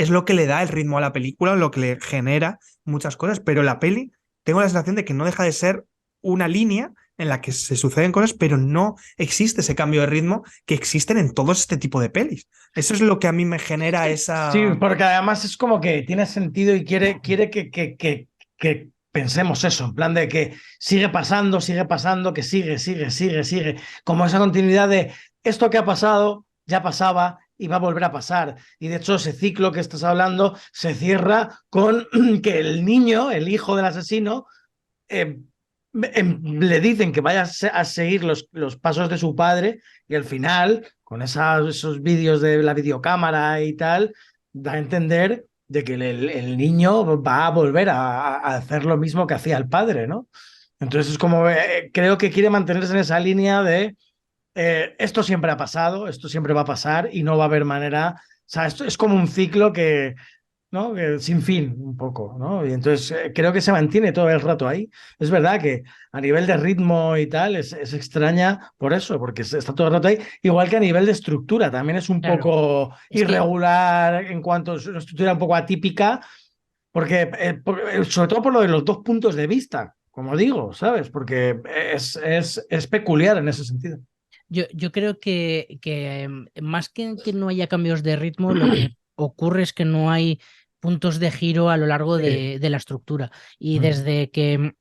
lo que le da el ritmo a la película, lo que le genera muchas cosas, pero la peli tengo la sensación de que no deja de ser una línea en la que se suceden cosas, pero no existe ese cambio de ritmo que existen en todo este tipo de pelis. Eso es lo que a mí me genera esa... Sí, porque además es como que tiene sentido y quiere que pensemos eso, en plan de que sigue pasando, que sigue, como esa continuidad de esto que ha pasado, ya pasaba y va a volver a pasar. Y de hecho ese ciclo que estás hablando se cierra con que el niño, el hijo del asesino, le dicen que vaya a seguir los pasos de su padre, y al final, con esos vídeos de la videocámara y tal, da a entender de que el niño va a volver a hacer lo mismo que hacía el padre, ¿no? Entonces es como, creo que quiere mantenerse en esa línea de esto siempre ha pasado, esto siempre va a pasar y no va a haber manera. O sea, esto es como un ciclo ¿no? Que sin fin, un poco, ¿no? Y entonces creo que se mantiene todo el rato ahí. Es verdad que a nivel de ritmo y tal es extraña por eso, porque está todo el rato ahí. Igual que a nivel de estructura, también es un poco irregular en cuanto a una estructura un poco atípica, porque sobre todo por lo de los dos puntos de vista, como digo, ¿sabes? Porque es peculiar en ese sentido. Yo creo que más que no haya cambios de ritmo, lo que ocurre es que no hay puntos de giro a lo largo de la estructura. Y desde que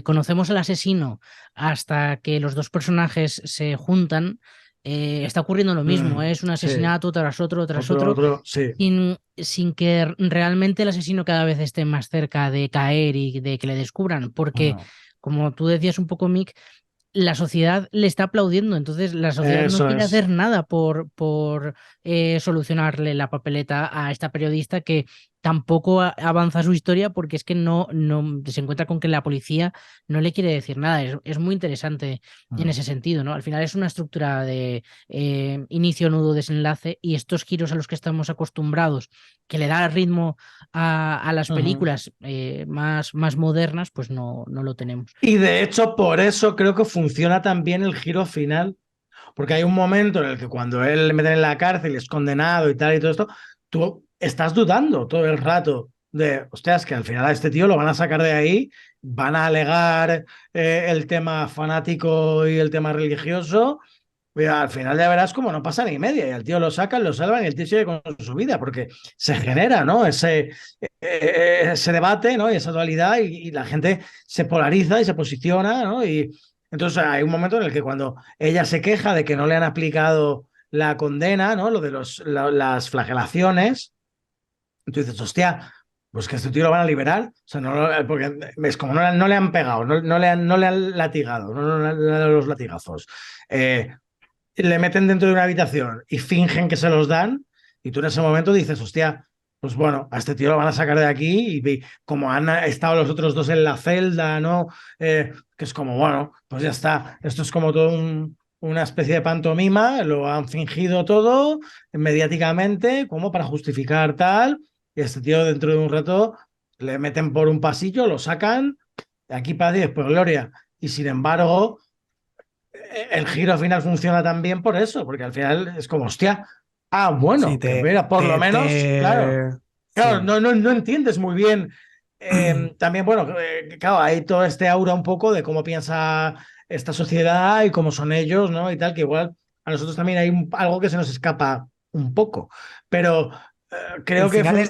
conocemos al asesino hasta que los dos personajes se juntan, está ocurriendo lo mismo, es un sí. asesinato tras otro, sí. sin que realmente el asesino cada vez esté más cerca de caer y de que le descubran, porque, como tú decías un poco, Mick, la sociedad le está aplaudiendo, entonces la sociedad no Eso quiere es. hacer nada por solucionarle la papeleta a esta periodista que tampoco avanza su historia porque es que no se encuentra con que la policía no le quiere decir nada. Es muy interesante en ese sentido, ¿no? Al final es una estructura de inicio, nudo, desenlace, y estos giros a los que estamos acostumbrados, que le da ritmo a las películas más modernas, pues no lo tenemos. Y de hecho, por eso creo que funciona también el giro final, porque hay un momento en el que cuando él le meten en la cárcel y es condenado y tal y todo esto, tú estás dudando todo el rato de, hostias, que al final a este tío lo van a sacar de ahí, van a alegar el tema fanático y el tema religioso, y al final ya verás como no pasa ni media, y al tío lo sacan, lo salvan y el tío sigue con su vida, porque se genera, ¿no? Ese debate, ¿no? Y esa dualidad, y la gente se polariza y se posiciona, ¿no? Y entonces hay un momento en el que cuando ella se queja de que no le han aplicado la condena, ¿no? Lo de las flagelaciones, tú dices, hostia, pues que a este tío lo van a liberar, o sea, porque es como no le han pegado, no le han latigado, no le han dado los latigazos. Le meten dentro de una habitación y fingen que se los dan, y tú en ese momento dices, hostia, pues bueno, a este tío lo van a sacar de aquí, y como han estado los otros dos en la celda, ¿no? Que es como, bueno, pues ya está, esto es como todo una especie de pantomima, lo han fingido todo mediáticamente, como para justificar tal, y a este tío dentro de un rato le meten por un pasillo, lo sacan, de aquí para 10, pues gloria, y sin embargo el giro final funciona también por eso, porque al final es como, hostia, bueno, Sí, que mira, por lo menos, claro, sí. no entiendes muy bien. También, bueno, claro, hay todo este aura un poco de cómo piensa esta sociedad y cómo son ellos, ¿no? Y tal, que igual a nosotros también hay algo que se nos escapa un poco, pero creo que el final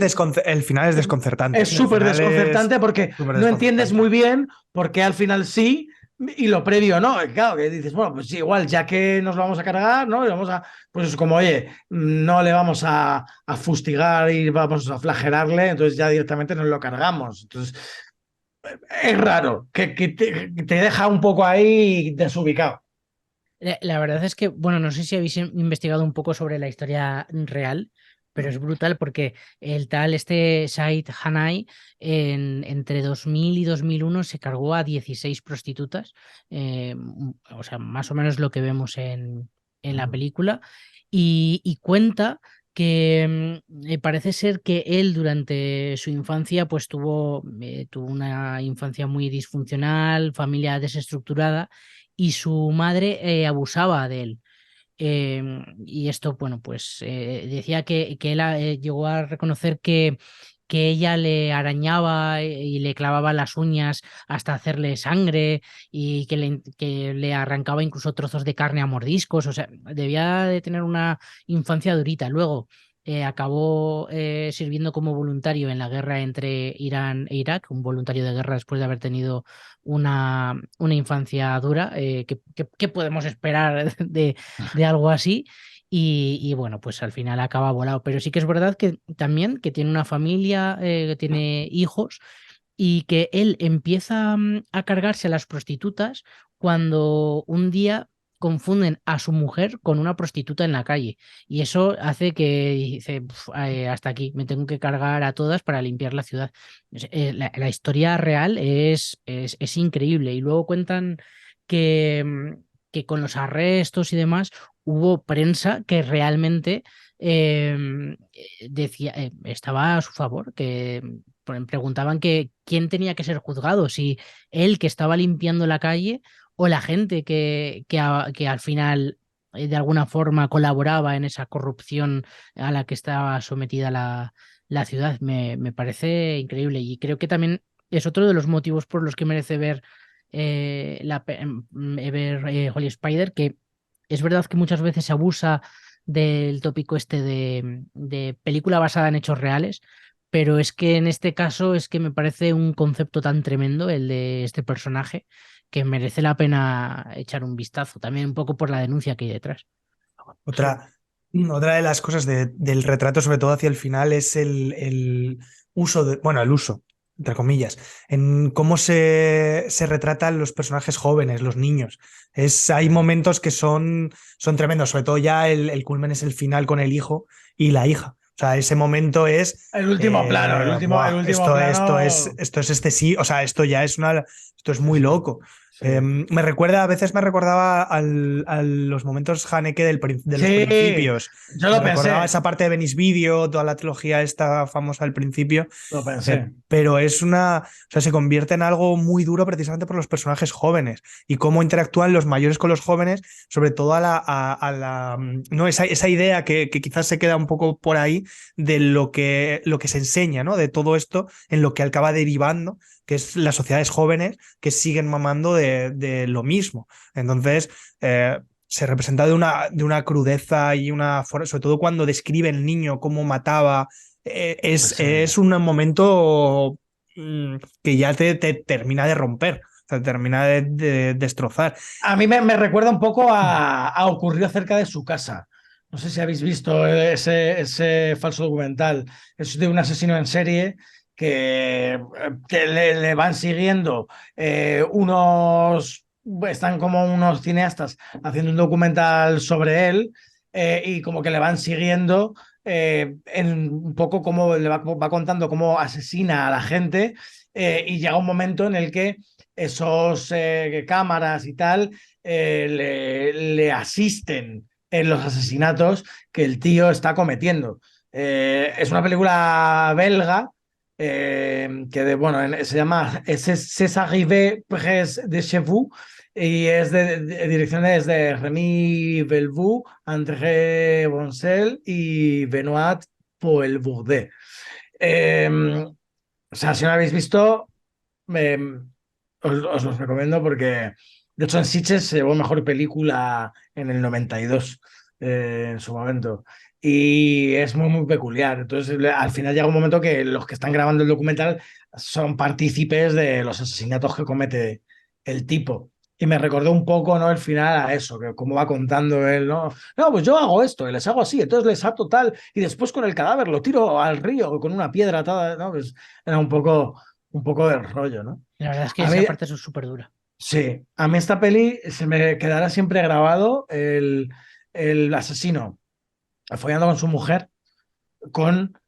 es desconcertante. es súper desconcertante porque no entiendes muy bien por qué al final sí y lo previo no. Claro, que dices, bueno, pues sí, igual, ya que nos lo vamos a cargar, ¿no? Y vamos a, pues es como, oye, no le vamos a fustigar y vamos a flagelarle, entonces ya directamente nos lo cargamos. Entonces, es raro, que te deja un poco ahí desubicado. La verdad es que, bueno, no sé si habéis investigado un poco sobre la historia real, pero es brutal porque el tal Said Hanai entre 2000 y 2001 se cargó a 16 prostitutas, o sea, más o menos lo que vemos en la película, y cuenta que parece ser que él durante su infancia pues tuvo una infancia muy disfuncional, familia desestructurada, y su madre abusaba de él. Y esto, bueno, pues decía que él llegó a reconocer que ella le arañaba y le clavaba las uñas hasta hacerle sangre, y que le arrancaba incluso trozos de carne a mordiscos. O sea, debía de tener una infancia durita. Luego acabó sirviendo como voluntario en la guerra entre Irán e Irak, un voluntario de guerra después de haber tenido una infancia dura. ¿Qué podemos esperar de algo así? Y bueno, pues al final acaba volado. Pero sí que es verdad que también que tiene una familia, que tiene hijos, y que él empieza a cargarse a las prostitutas cuando un día confunden a su mujer con una prostituta en la calle. Y eso hace que dice, hasta aquí, me tengo que cargar a todas para limpiar la ciudad. La historia real es increíble. Y luego cuentan que con los arrestos y demás hubo prensa que realmente decía, estaba a su favor, que preguntaban que quién tenía que ser juzgado, si él, que estaba limpiando la calle, o la gente que al final de alguna forma colaboraba en esa corrupción a la que estaba sometida la ciudad. Me parece increíble, y creo que también es otro de los motivos por los que merece ver Holy Spider, que es verdad que muchas veces se abusa del tópico este de película basada en hechos reales, pero es que en este caso es que me parece un concepto tan tremendo el de este personaje, que merece la pena echar un vistazo, también un poco por la denuncia que hay detrás. Otra de las cosas del retrato, sobre todo hacia el final, es el uso el uso, entre comillas, en cómo se retratan los personajes jóvenes, los niños. Hay momentos que son tremendos, sobre todo ya el culmen es el final con el hijo y la hija. O sea, ese momento es... El último plano, el último plano... Esto es excesivo, o sea, esto es muy loco. Sí. A veces me recordaba a los momentos Haneke de los principios. Yo lo me recordaba pensé. esa parte de Venice Video, toda la trilogía esta famosa al principio. Lo pensé. Pero se convierte en algo muy duro precisamente por los personajes jóvenes y cómo interactúan los mayores con los jóvenes, sobre todo esa idea que quizás se queda un poco por ahí de lo que se enseña, ¿no? De todo esto en lo que acaba derivando, que es las sociedades jóvenes que siguen mamando de lo mismo. Entonces, se representa de una crudeza y sobre todo cuando describe el niño cómo mataba. Es un momento que ya te termina de romper, te termina de destrozar. A mí me recuerda un poco a Ocurrió cerca de su casa. No sé si habéis visto ese falso documental. Es de un asesino en serie que le van siguiendo están como unos cineastas haciendo un documental sobre él y como que le van siguiendo en un poco cómo le va contando cómo asesina a la gente y llega un momento en el que esos cámaras y tal le asisten en los asesinatos que el tío está cometiendo. Es una película belga se llama C'est arrivé près de chez vous y es de direcciones de Rémi Belvaux, André Boncel y Benoît Poelvoorde. O sea, si no lo habéis visto, os los recomiendo porque, de hecho, en Sitges se llevó mejor película en el 92, en su momento. Y es muy, muy peculiar. Entonces, al final llega un momento que los que están grabando el documental son partícipes de los asesinatos que comete el tipo. Y me recordó un poco, ¿no? El final a eso, que como va contando él, ¿no? No, pues yo hago esto y les hago así, entonces les ato tal, y después con el cadáver lo tiro al río con una piedra atada, ¿no? Pues era un poco del rollo, ¿no? La verdad es que esa parte es súper dura. Sí, a mí esta peli se me quedará siempre grabado el asesino follando con su mujer, con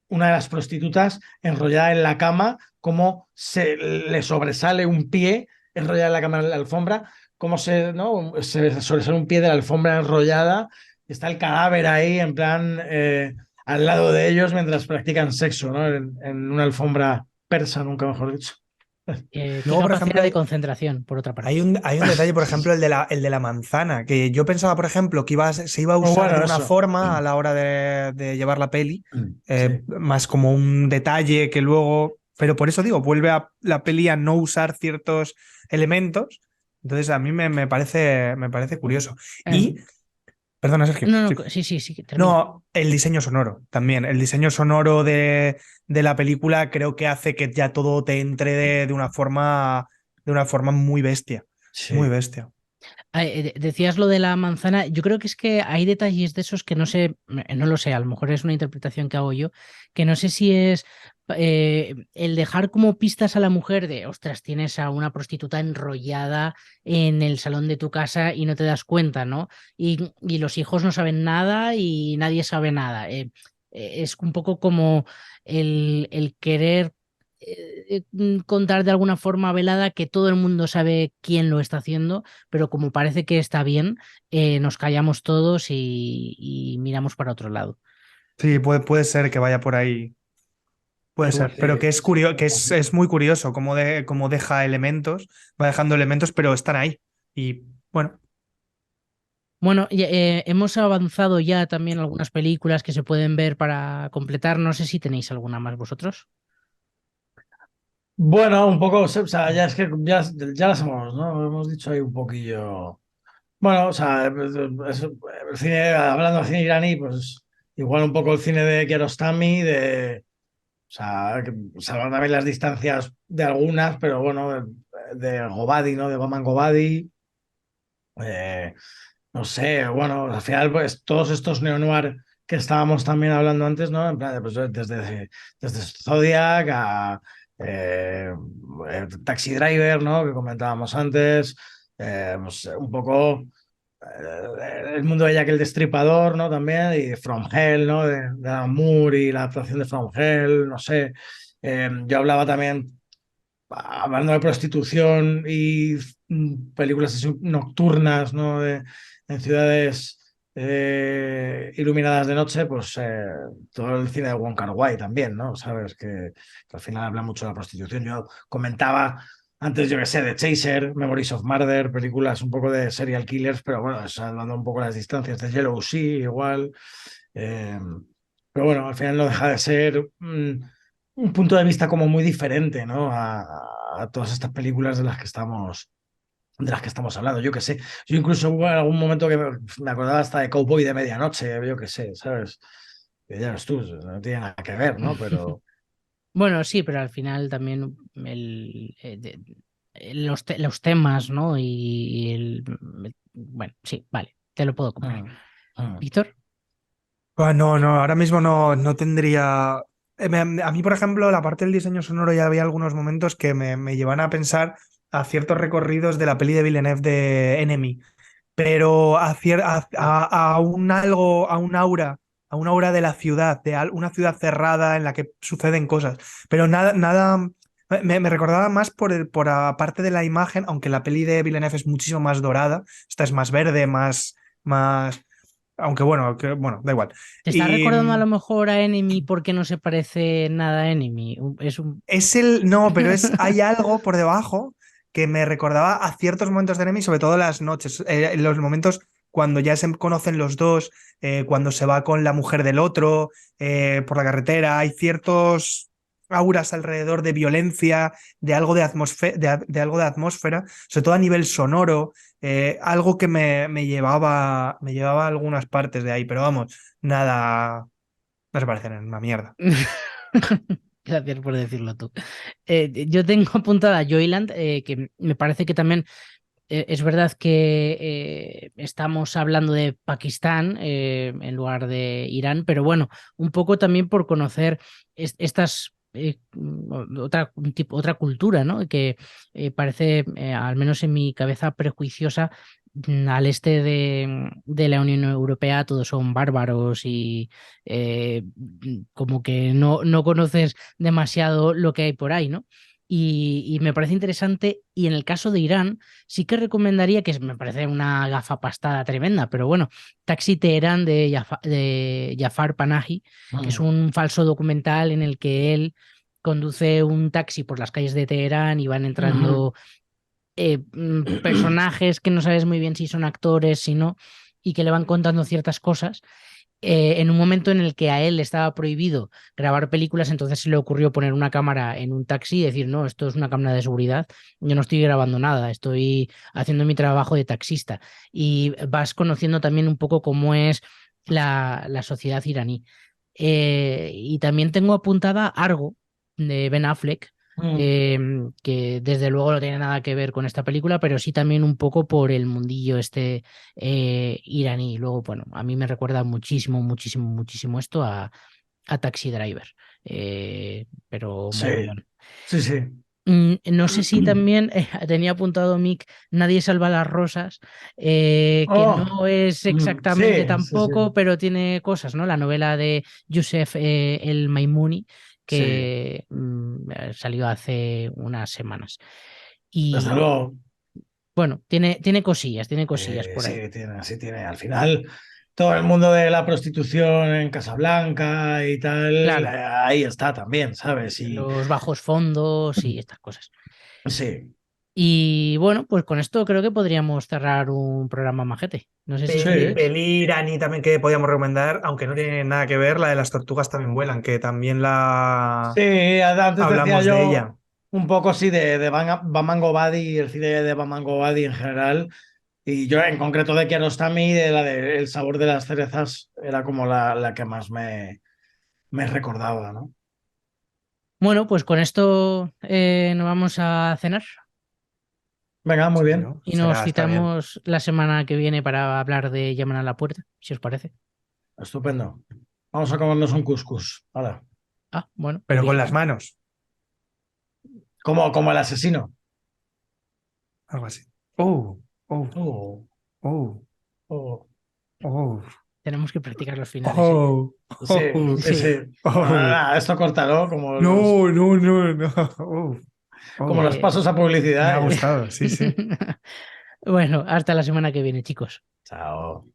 una de las prostitutas enrollada en la cama, cómo se le sobresale un pie enrollada en la cama en la alfombra, cómo se sobresale un pie de la alfombra enrollada, está el cadáver ahí en plan al lado de ellos mientras practican sexo, ¿no? En una alfombra persa, nunca mejor dicho. Luego, por ejemplo, de concentración, por otra parte. Hay un detalle, por ejemplo, el de la manzana, que yo pensaba, por ejemplo, que se iba a usar de una forma a la hora de llevar la peli, más como un detalle que luego... Pero por eso digo, vuelve a la peli a no usar ciertos elementos. Entonces a mí me parece curioso. Y... Perdona, Sergio. No, sí. No, el diseño sonoro también. El diseño sonoro de la película creo que hace que ya todo te entre de una forma muy bestia. Sí. Muy bestia. Decías lo de la manzana. Yo creo que es que hay detalles de esos que no lo sé, a lo mejor es una interpretación que hago yo, que no sé si es el dejar como pistas a la mujer de, ostras, tienes a una prostituta enrollada en el salón de tu casa y no te das cuenta, ¿no? Y los hijos no saben nada y nadie sabe nada. Es un poco como el querer contar de alguna forma velada que todo el mundo sabe quién lo está haciendo, pero como parece que está bien, nos callamos todos y miramos para otro lado. Sí, puede ser que vaya por ahí. Puede ser, pero que es curioso, que es muy curioso cómo deja elementos, va dejando elementos, pero están ahí. Y bueno. Bueno, hemos avanzado ya también algunas películas que se pueden ver para completar. No sé si tenéis alguna más vosotros. Bueno, un poco, o sea, ya es que ya las hemos dicho ahí un poquillo. Bueno, o sea, el cine, hablando de cine iraní, pues igual un poco el cine de Kiarostami, o sea, salvan también las distancias de algunas, pero bueno, de Gobadi, ¿no? De Goman Gobadi. no sé, bueno, al final, pues todos estos neo-noir que estábamos también hablando antes, ¿no? En plan, pues, desde Zodiac a Taxi Driver, ¿no? Que comentábamos antes, pues, un poco el mundo de Jack el Destripador, ¿no? También, y From Hell, ¿no? De Alan Moore y la adaptación de From Hell, no sé. Yo hablaba también, hablando de prostitución y películas así nocturnas, ¿no? En ciudades iluminadas de noche, pues todo el cine de Wong Kar-wai también, ¿no? Sabes que al final habla mucho de la prostitución. Yo comentaba antes, yo que sé, de Chaser, Memories of Murder, películas un poco de serial killers, pero bueno, salvando un poco las distancias de Yellow Sea, igual. Eh, pero bueno, al final no deja de ser un punto de vista como muy diferente, ¿no? A todas estas películas de las que estamos hablando, yo qué sé. Yo incluso hubo algún momento que me acordaba hasta de Cowboy de Medianoche, yo qué sé, ¿sabes? Que ya ves tú, no tiene nada que ver, ¿no? Pero Bueno, sí, pero al final también los temas, ¿no? Bueno, sí, vale, te lo puedo comprar. Víctor. No, no, ahora mismo no tendría. A mí, por ejemplo, la parte del diseño sonoro ya había algunos momentos que me llevan a pensar a ciertos recorridos de la peli de Villeneuve de Enemy, pero a un algo, a un aura de la ciudad, una ciudad cerrada en la que suceden cosas, pero nada. Me recordaba más por aparte de la imagen, aunque la peli de Villeneuve es muchísimo más dorada, esta es más verde, más, aunque bueno, da igual. ¿Te estás Y recordando a lo mejor a Enemy porque no se parece nada a Enemy? no, pero hay algo por debajo que me recordaba a ciertos momentos de Enemy, sobre todo las noches, en los momentos cuando ya se conocen los dos, cuando se va con la mujer del otro por la carretera, hay ciertos auras alrededor de violencia, de algo de atmósfera, sobre todo a nivel sonoro, algo que me llevaba a algunas partes de ahí, pero vamos, nada, no se parecen en una mierda. Gracias por decirlo tú. Yo tengo apuntada a Joyland, que me parece que también es verdad que estamos hablando de Pakistán en lugar de Irán, pero bueno, un poco también por conocer estas otra cultura, ¿no? Que parece, al menos en mi cabeza prejuiciosa, al este de la Unión Europea todos son bárbaros y como que no conoces demasiado lo que hay por ahí, ¿no? Y me parece interesante. Y en el caso de Irán, sí que recomendaría, que me parece una gafapastada tremenda, pero bueno, Taxi Teherán de Jafar Panahi, que es un falso documental en el que él conduce un taxi por las calles de Teherán y van entrando personajes que no sabes muy bien si son actores, si no, y que le van contando ciertas cosas. En un momento en el que a él le estaba prohibido grabar películas, entonces se le ocurrió poner una cámara en un taxi y decir, no, esto es una cámara de seguridad, yo no estoy grabando nada, estoy haciendo mi trabajo de taxista. Y vas conociendo también un poco cómo es la sociedad iraní. Y también tengo apuntada Argo, de Ben Affleck, que desde luego no tiene nada que ver con esta película, pero sí también un poco por el mundillo este iraní. Luego, bueno, a mí me recuerda muchísimo, muchísimo, muchísimo esto a Taxi Driver, pero sí, mogollón. sí. No sé si también tenía apuntado Mick Nadie salva las rosas, que no es exactamente sí, tampoco, pero tiene cosas, ¿no? La novela de Youssef El Maimouni, que salió hace unas semanas. Desde Y luego. bueno, tiene cosillas por ahí. Sí tiene. Al final, todo el mundo de la prostitución en Casablanca y tal, Claro, ahí está también, ¿sabes? Y los bajos fondos y estas cosas. sí, Y bueno, pues con esto creo que podríamos cerrar un programa majete. No sé si... Peli iraní también que podíamos recomendar, aunque no tiene nada que ver, la de las tortugas también vuelan, que también sí, antes decía hablamos de yo ella. un poco sí de Baman Gobadi y el cine de Baman Gobadi en general. Y yo en concreto de Kiarostami, de la de El sabor de las cerezas, era como la que más me recordaba, ¿no? Bueno, pues con esto nos vamos a cenar. Venga, muy bien. ¿no? Y nos Será, está bien. citamos la semana que viene para hablar de Llaman a la puerta, si os parece. Estupendo. Vamos a comernos un couscous. Hala. Ah, bueno. Pero bien. con las manos, Como el asesino. algo así. Oh, Oh, oh, oh. oh. Tenemos que practicar los finales. Oh, Sí, oh, sí, sí. oh. Bueno, nada, esto córtalo como, No, no, no, no. Oh, oh. como los pasos a Me publicidad. ha gustado, sí, sí. Bueno, hasta la semana que viene, chicos. Chao.